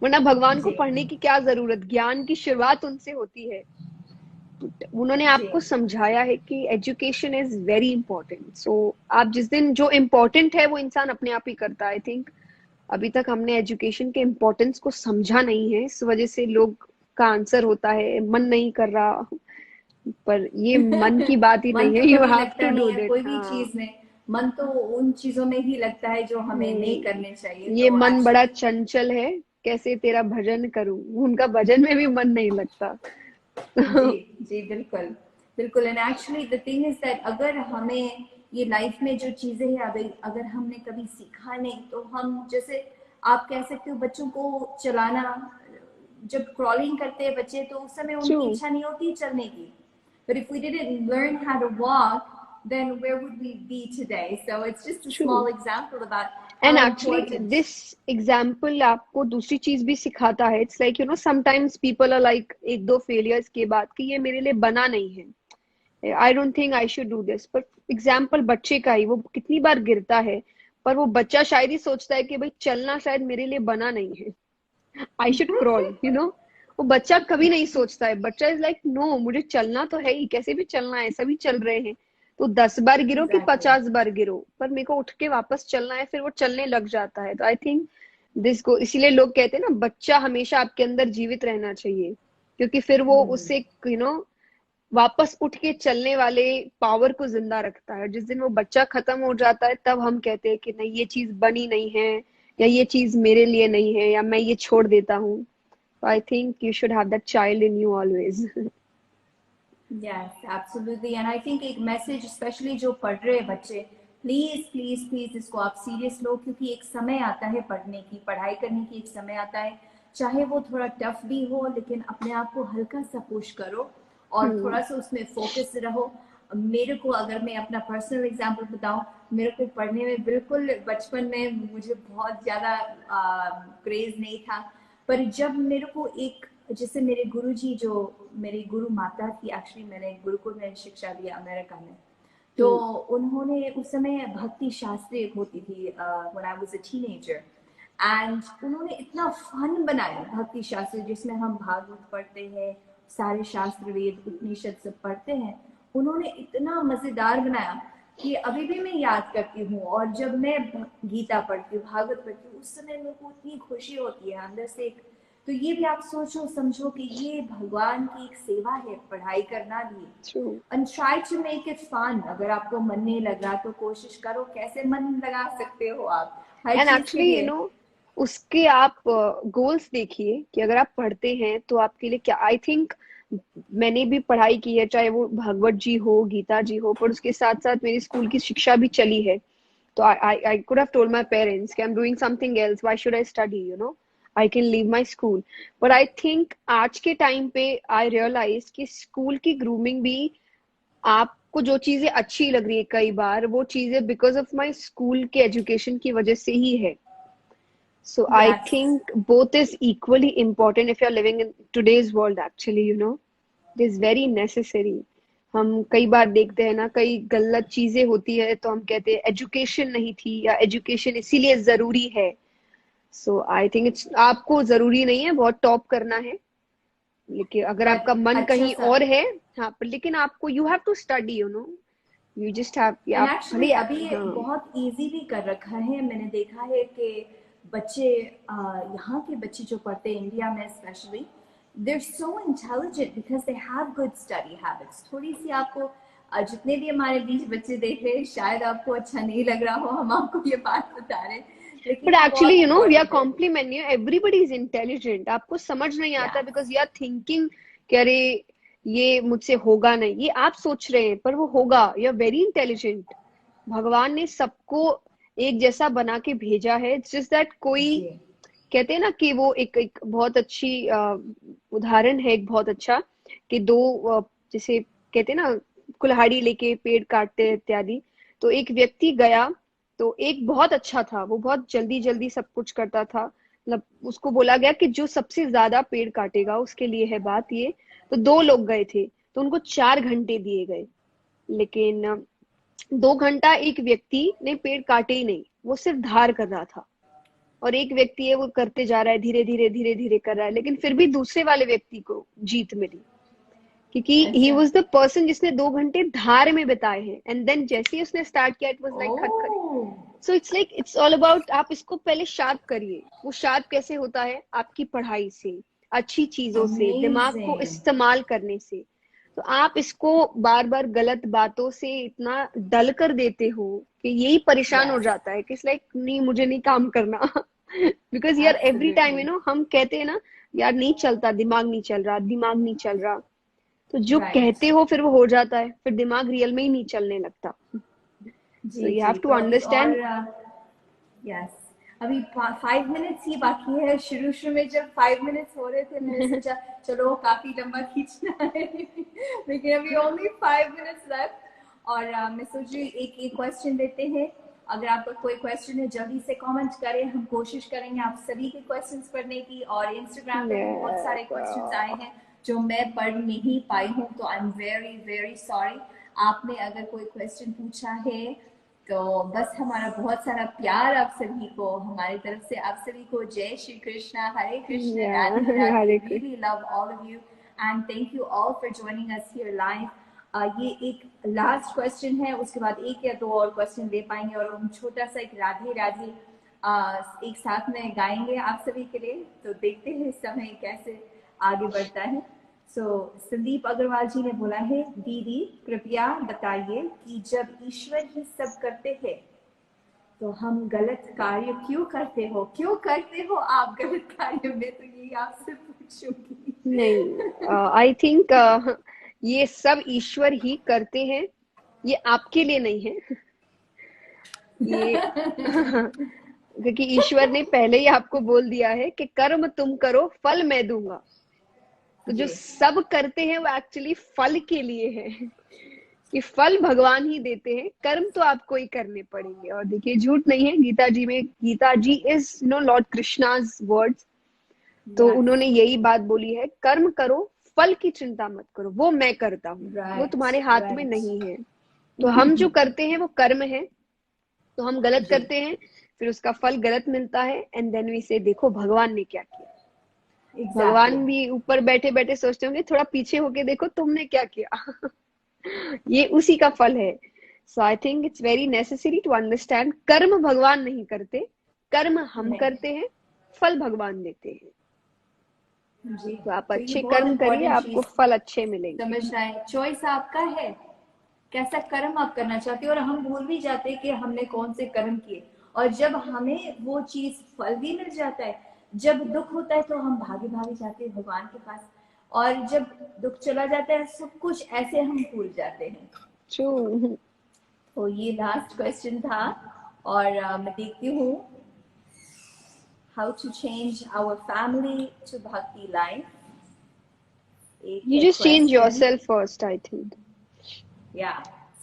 S2: वरना भगवान को
S1: जी
S2: पढ़ने की क्या जरूरत, ज्ञान की शुरुआत उनसे होती है। उन्होंने
S1: जी
S2: आपको समझाया है कि एजुकेशन इज वेरी इंपॉर्टेंट। सो आप जिस दिन जो इम्पोर्टेंट है वो इंसान अपने आप ही करता है। आई थिंक अभी तक हमने एजुकेशन के इम्पोर्टेंस को समझा नहीं है, इस वजह से लोग का आंसर होता है मन नहीं कर रहा, पर ये मन की बात ही
S1: मन
S2: नहीं
S1: तो
S2: है, यू
S1: कभी
S2: हैव टू
S1: लगता नहीं
S2: डू
S1: है
S2: दैट।
S1: कोई भी
S2: हाँ।
S1: चीज में, मन तो उन चीजों में ही लगता है जो हमें नहीं
S2: हम्म,
S1: करने चाहिए,
S2: ये
S1: तो
S2: मन बड़ा
S1: एक्चुअली
S2: चंचल है, कैसे तेरा भजन करूं, उनका भजन में भी मन नहीं लगता।
S1: जी जी बिल्कुल बिल्कुल। And actually the thing is that अगर हमें ये लाइफ में जो चीजें हैं अगर अगर हमने कभी सीखा नहीं, तो हम जैसे आप कह सकते हो बच्चों को चलाना, जब क्रॉलिंग करते हैं बच्चे तो उस समय
S2: ट्रू।
S1: उनकी इच्छा नहीं होती चलने की, but if we didn't learn how to walk, then where would we be today? So it's just a
S2: true.
S1: small example about how
S2: and actually
S1: important.
S2: This example आपको दूसरी चीज भी सिखाता है। It's like sometimes people are like, एक दो फेलियर्स के बाद, कि ये मेरे लिए बना नहीं है, I don't think I should do this. पर एग्जाम्पल बच्चे का ही, वो कितनी बार गिरता है, पर वो बच्चा शायद ही सोचता है कि भाई चलना शायद मेरे लिए बना नहीं है, आई शुड क्रॉल, वो बच्चा कभी नहीं सोचता है। बच्चा इज लाइक नो, मुझे चलना तो है ही, कैसे भी चलना है, सभी चल रहे हैं, तो 10 बार गिरो कि
S1: Exactly.
S2: 50 बार गिरो, पर मेरे को उठ के वापस चलना है, फिर वो चलने लग जाता है। तो आई थिंक दिस को, इसीलिए लोग कहते हैं ना, बच्चा हमेशा आपके अंदर जीवित रहना चाहिए, क्योंकि फिर वो उससे वापस उठ के चलने वाले पावर को जिंदा रखता है। जिस दिन वो बच्चा खत्म हो जाता है तब हम कहते हैं कि नहीं ये चीज बनी नहीं है, या ये चीज मेरे लिए नहीं है, या मैं ये छोड़ देता हूँ। आई think you should have that child in you always.
S1: Yes, absolutely. And I think एक मैसेज स्पेशली जो पढ़ रहे बच्चे, प्लीज प्लीज प्लीज इसको आप सीरियस लो, क्योंकि एक समय आता है पढ़ने की, पढ़ाई करने की एक समय आता है, चाहे वो थोड़ा टफ भी हो, लेकिन अपने आप को हल्का सा पुश करो और
S2: हम्म।
S1: थोड़ा सा उसमें फोकस रहो। मेरे को अगर मैं अपना पर्सनल एग्जांपल बताऊं, मेरे को पढ़ने में बिल्कुल बचपन में मुझे बहुत ज्यादा क्रेज नहीं था, पर जब मेरे को एक, जैसे मेरे गुरुजी जो मेरी गुरु माता थी, एक्चुअली मैंने गुरुकुल में शिक्षा लिया अमेरिका में, तो उन्होंने उस समय भक्ति शास्त्री होती थी when I was a teenager, and उन्होंने इतना फन बनाया भक्ति शास्त्र, जिसमें हम भागवत पढ़ते हैं, सारे शास्त्र वेद उपनिषद सब पढ़ते हैं। उन्होंने इतना मजेदार बनाया कि अभी भी मैं याद करती हूँ, और जब मैं गीता पढ़ती हूँ, भागवत पढ़ती हूँ, उस समय मेरे को इतनी खुशी होती है अंदर से। तो ये भी आप सोचो समझो कि ये भगवान की एक सेवा है, पढ़ाई करना भी। And try to make it fun. अगर आपको मन नहीं लग रहा तो कोशिश करो, कैसे मन लगा सकते हो आप हर
S2: एंड
S1: चीज के
S2: एक्चुअली
S1: लिए।
S2: उसके आप गोल्स देखिए कि अगर आप पढ़ते हैं तो आपके लिए क्या, आई थिंक मैंने भी पढ़ाई की है, चाहे वो भगवत जी हो, गीता जी हो, पर उसके साथ साथ मेरी स्कूल की शिक्षा भी चली है। तो I could have told my parents कि I am doing something else, why should I study, you know, I can leave my school. But I think आज के टाइम पे आई रियलाइज कि स्कूल की ग्रूमिंग भी, आपको जो चीजें अच्छी लग रही है कई बार वो चीजें बिकॉज ऑफ माय स्कूल के एजुकेशन की वजह से ही है। So I
S1: yes,
S2: think both is equally important if you're living in today's world actually, you know. It is very necessary. हम कई बार देखते हैं ना, कई गलत चीजें होती है तो हम कहते हैं एजुकेशन नहीं थी या एजुकेशन इसीलिए जरूरी है। सो आई थिंक इट्स, आपको जरूरी नहीं है बहुत टॉप करना है, लेकिन अगर
S1: बट
S2: आपका मन
S1: अच्छा
S2: कहीं
S1: सा।
S2: और है, हाँ, पर लेकिन आपको you have to study, you know, you just have, या
S1: एंड
S2: आप
S1: एक्चुअली
S2: भले,
S1: अभी
S2: हाँ,
S1: बहुत इजी भी कर रखा है, मैंने देखा है कि बच्चे, यहाँ के बच्चे जो पढ़ते हैं इंडिया में specially, they're so intelligent because they have good study habits। थोड़ी सी आपको जितने भी हमारे बीच बच्चे देख रहे हैं, शायद आपको अच्छा नहीं लग रहा हो हम आपको ये बात बता रहे, लेकिन
S2: बट
S1: ये
S2: एक्चुअली
S1: बहुत
S2: you know we are
S1: important है।
S2: Compliment you, everybody is intelligent, आपको समझ नहीं आता
S1: yes,
S2: because you are thinking कि अरे ये मुझसे होगा नहीं, ये आप सोच रहे हैं पर वो होगा, यू आर वेरी इंटेलिजेंट। भगवान ने सबको एक जैसा बना के भेजा है, जस्ट दैट कोई,
S1: जी,
S2: कहते हैं ना कि वो एक बहुत अच्छी उदाहरण है, एक बहुत अच्छा, कि दो जैसे कहते हैं ना कुल्हाड़ी लेके पेड़ काटते हैं इत्यादि। तो एक व्यक्ति गया, तो एक बहुत अच्छा था, वो बहुत जल्दी जल्दी सब कुछ करता था, मतलब उसको बोला गया कि जो सबसे ज्यादा पेड़ काटेगा उसके लिए है बात ये। तो दो लोग गए थे, तो उनको 4 घंटे दिए गए, लेकिन 2 घंटा एक व्यक्ति ने पेड़ काटे ही नहीं, वो सिर्फ धार कर रहा था। और एक व्यक्ति है वो करते जा रहा है, धीरे धीरे धीरे धीरे कर रहा है, लेकिन फिर भी दूसरे वाले व्यक्ति को जीत मिली, क्योंकि ही
S1: अच्छा,
S2: वॉज द पर्सन जिसने 2 घंटे धार में बिताए हैं, एंड देन जैसे ही उसने स्टार्ट किया इट वॉज लाइक खटखट।
S1: Oh,
S2: so it's like it's all about, आप इसको पहले शार्प करिए। वो शार्प कैसे होता है? आपकी पढ़ाई से, अच्छी चीजों से, दिमाग को
S1: अमेजिंग।
S2: इस्तेमाल करने से। तो आप इसको बार बार गलत बातों से इतना डल कर देते हो कि यही परेशान हो
S1: यस,
S2: जाता है कि लाइक नहीं, मुझे नहीं काम करना बिकॉज यार every time
S1: absolutely,
S2: you know हम कहते हैं ना, यार नहीं चलता, दिमाग नहीं चल रहा, दिमाग नहीं चल रहा। तो जो
S1: राइट।
S2: कहते हो फिर वो हो जाता है, फिर दिमाग रियल में ही नहीं चलने लगता। सो
S1: जी
S2: यू
S1: जी,
S2: हैव टू
S1: तो अभी और
S2: अंडरस्टैंड।
S1: यस, अभी 5 मिनट्स ही बाकी है। शुरू शुरू में जब 5 मिनट्स हो रहे थे मैंने सोचा चलो काफी लंबा खींचना है लेकिन अभी ओनली 5 मिनट्स लेफ्ट। और मैं सोच रही हूँ एक एक क्वेश्चन देते हैं। अगर आपका कोई क्वेश्चन है जल्दी से कमेंट करें, हम कोशिश करेंगे आप सभी के क्वेश्चंस पढ़ने की। और इंस्टाग्राम पे भी बहुत सारे क्वेश्चंस आए हैं जो मैं पढ़ नहीं पाई हूँ, तो आई एम वेरी वेरी सॉरी। आपने अगर कोई क्वेश्चन पूछा है तो बस हमारा बहुत सारा प्यार आप सभी को, हमारी तरफ से आप सभी को जय Shri Krishna, Hare Krishna, Radhe Radhe.
S2: Hare Krishna.
S1: Really love all of you and thank you all for joining us here live. ये एक लास्ट क्वेश्चन है, उसके बाद एक या दो और क्वेश्चन दे पाएंगे और हम छोटा सा एक राधे राधे एक साथ में गाएंगे आप सभी के लिए। तो देखते हैं समय कैसे आगे बढ़ता है। सो संदीप अग्रवाल जी ने बोला है, दीदी कृपया बताइए कि जब ईश्वर ही सब करते हैं तो हम गलत कार्य क्यों करते हो? क्यों करते हो आप गलत कार्य? में तो यही आपसे पूछूंगी।
S2: नहीं, आई थिंक ये सब ईश्वर ही करते हैं, ये आपके लिए नहीं है ये क्योंकि ईश्वर ने पहले ही आपको बोल दिया है कि कर्म तुम करो, फल मैं दूंगा। तो जो
S1: जी,
S2: सब करते हैं वो एक्चुअली फल के लिए है, कि फल भगवान ही देते हैं, कर्म तो आपको ही करने पड़ेंगे। और देखिए झूठ नहीं है, गीता जी में, Gita ji is no lord Krishna's words, तो
S1: Yes.
S2: उन्होंने यही बात बोली है, कर्म करो, फल की चिंता मत करो, वो मैं करता हूँ, वो
S1: Right,
S2: तुम्हारे हाथ में
S1: right.
S2: नहीं है। तो हम जो करते हैं वो कर्म है, तो हम गलत
S1: जी,
S2: करते हैं, फिर उसका फल गलत मिलता है, एंड देन वी से देखो भगवान ने क्या किया।
S1: exactly.
S2: भगवान भी ऊपर बैठे बैठे सोचते होंगे थोड़ा पीछे होके देखो तुमने क्या किया। ये उसी का फल है। So I think it's very necessary to understand, कर्म भगवान नहीं करते, कर्म हम
S1: नहीं,
S2: करते हैं, फल भगवान देते हैं।
S1: जी।
S2: तो आप
S1: तो ये
S2: अच्छे
S1: बहुत
S2: कर्म करिए,
S1: इम्पोर्टेंट
S2: आपको
S1: चीज
S2: फल अच्छे मिलेंगे।
S1: समझना है। चॉइस आपका है, कैसा कर्म आप करना चाहते हो। और हम भूल भी जाते हैं कि हमने कौन से कर्म किए। और जब हमें वो चीज फल भी मिल जाता है, जब दुख होता है तो हम भागे भागे जाते हैं भगवान के पास, और जब दुख चला जाता है सब कुछ ऐसे हम भूल जाते हैं।
S2: ट्रू।
S1: तो ये लास्ट क्वेश्चन था, और मैं देखती हूँ how to change our family to bhakti life.
S2: You
S1: एक
S2: just change
S1: question,
S2: yourself first, I think.
S1: या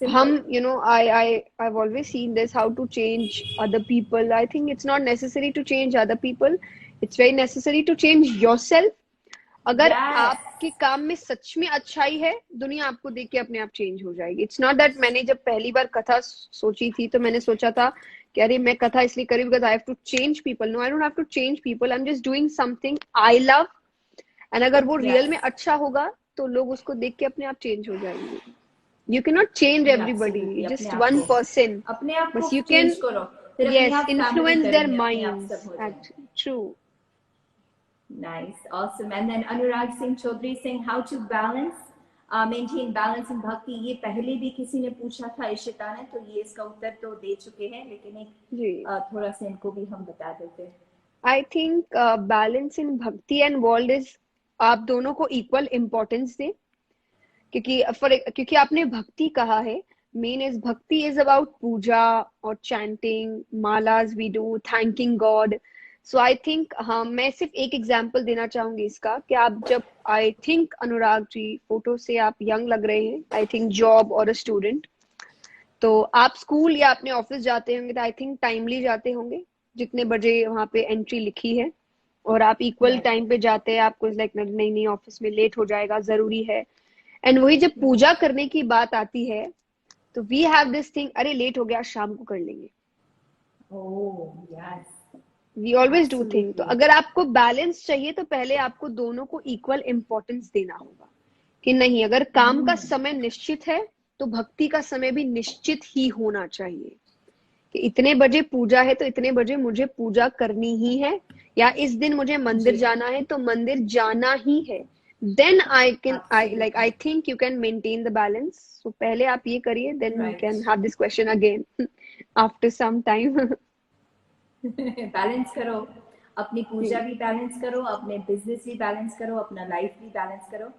S2: हम,
S1: simple.
S2: I've always seen this, how to change other people. I think it's not necessary to change other people. It's very necessary to change yourself. अगर
S1: यस,
S2: आपके काम में सच में अच्छाई है, दुनिया आपको देख के अपने आप चेंज हो जाएगी। इट्स नॉट दैट, मैंने जब पहली बार कथा सोची थी तो मैंने सोचा था कि अरे मैं कथा इसलिए करी because I have to change people. No, I don't have to change people, I am just doing something I love, and अगर वो रियल में
S1: यस,
S2: अच्छा होगा तो लोग उसको देख के अपने आप चेंज हो जाएंगे। You cannot change
S1: जी
S2: everybody,
S1: absolutely.
S2: just one person,
S1: अपने आप को
S2: but you can,
S1: चेंज करो, फिर अपने
S2: yes,
S1: आप फैमिली
S2: influence their
S1: करेंगे, अपने आप
S2: minds.
S1: सब हो जाए।
S2: True.
S1: Nice, awesome. And then Anurag Singh Chaudhary saying how to balance, maintain balance in bhakti। ये पहले भी किसी ने पूछा था, इशिता ने, तो ये इसका उत्तर तो दे चुके हैं, लेकिन एक
S2: जी,
S1: थोड़ा सा इनको भी हम बता देते हैं।
S2: I think balance in bhakti and world is, आप दोनों को equal importance दें, क्योंकि आपने भक्ति कहा है, main is bhakti is about puja और chanting, malas we do, thanking God. So I think, हाँ, मैं सिर्फ एक एग्जांपल देना चाहूंगी इसका, कि आप जब, I think Anurag ji photo से आप यंग लग रहे हैं, आई थिंक जॉब और अ स्टूडेंट, तो आप स्कूल या अपने ऑफिस जाते होंगे तो आई थिंक टाइमली जाते होंगे, जितने बजे वहां पे एंट्री लिखी है, और आप इक्वल
S1: राइट,
S2: टाइम पे जाते हैं, आपको लाइक नहीं नहीं ऑफिस में लेट हो जाएगा, जरूरी है। एंड वही जब पूजा करने की बात आती है तो वी हैव दिस थिंग, अरे लेट हो गया शाम को कर लेंगे,
S1: oh yes,
S2: we always do thing. तो
S1: एब्सोल्युटली,
S2: अगर आपको बैलेंस चाहिए तो पहले आपको दोनों को इक्वल इंपॉर्टेंस देना होगा, कि नहीं, अगर काम का समय निश्चित है तो भक्ति का समय भी निश्चित ही होना चाहिए, कि इतने बजे पूजा है तो इतने बजे मुझे पूजा करनी ही है, या इस दिन मुझे मंदिर
S1: जी
S2: जाना है तो मंदिर जाना ही है। Then I
S1: absolutely,
S2: think you can maintain the balance. So पहले आप ये करिए, then we
S1: right.
S2: Can have this question again after some time.
S1: Balance करो, अपनी पूजा भी बैलेंस करो, अपने बिजनेस भी बैलेंस करो, अपना लाइफ भी बैलेंस करो।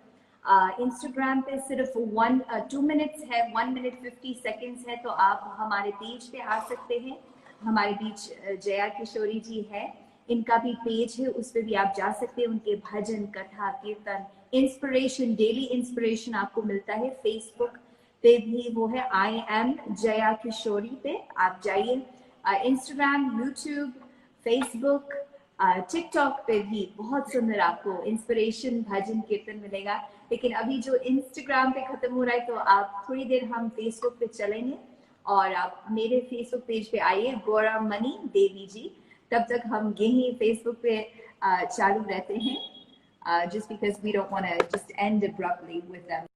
S1: इंस्टाग्राम पे सिर्फ 2 मिनट्स है, 1 मिनट 50 सेकेंड्स है, तो आप हमारे पेज पे आ सकते हैं। हमारे बीच जया किशोरी जी है, इनका भी पेज है, उस पर भी आप जा सकते हैं। उनके भजन, कथा, कीर्तन, इंस्पिरेशन, डेली इंस्पिरेशन आपको मिलता है। फेसबुक पे भी वो है, आई एम जया किशोरी पे आप जाइए। इंस्टाग्राम, यूट्यूब, फेसबुक, टिकटॉक पे भी बहुत सुंदर आपको इंस्पिरेशन, भजन, कीर्तन मिलेगा। लेकिन अभी जो इंस्टाग्राम पे खत्म हो रहा है, तो आप थोड़ी देर हम फेसबुक पे चलेंगे, और आप मेरे फेसबुक पेज पे आइए, गौरा मणि देवी जी। तब तक हम यही फेसबुक पे चालू रहते हैं, just because we don't want to just end abruptly with them.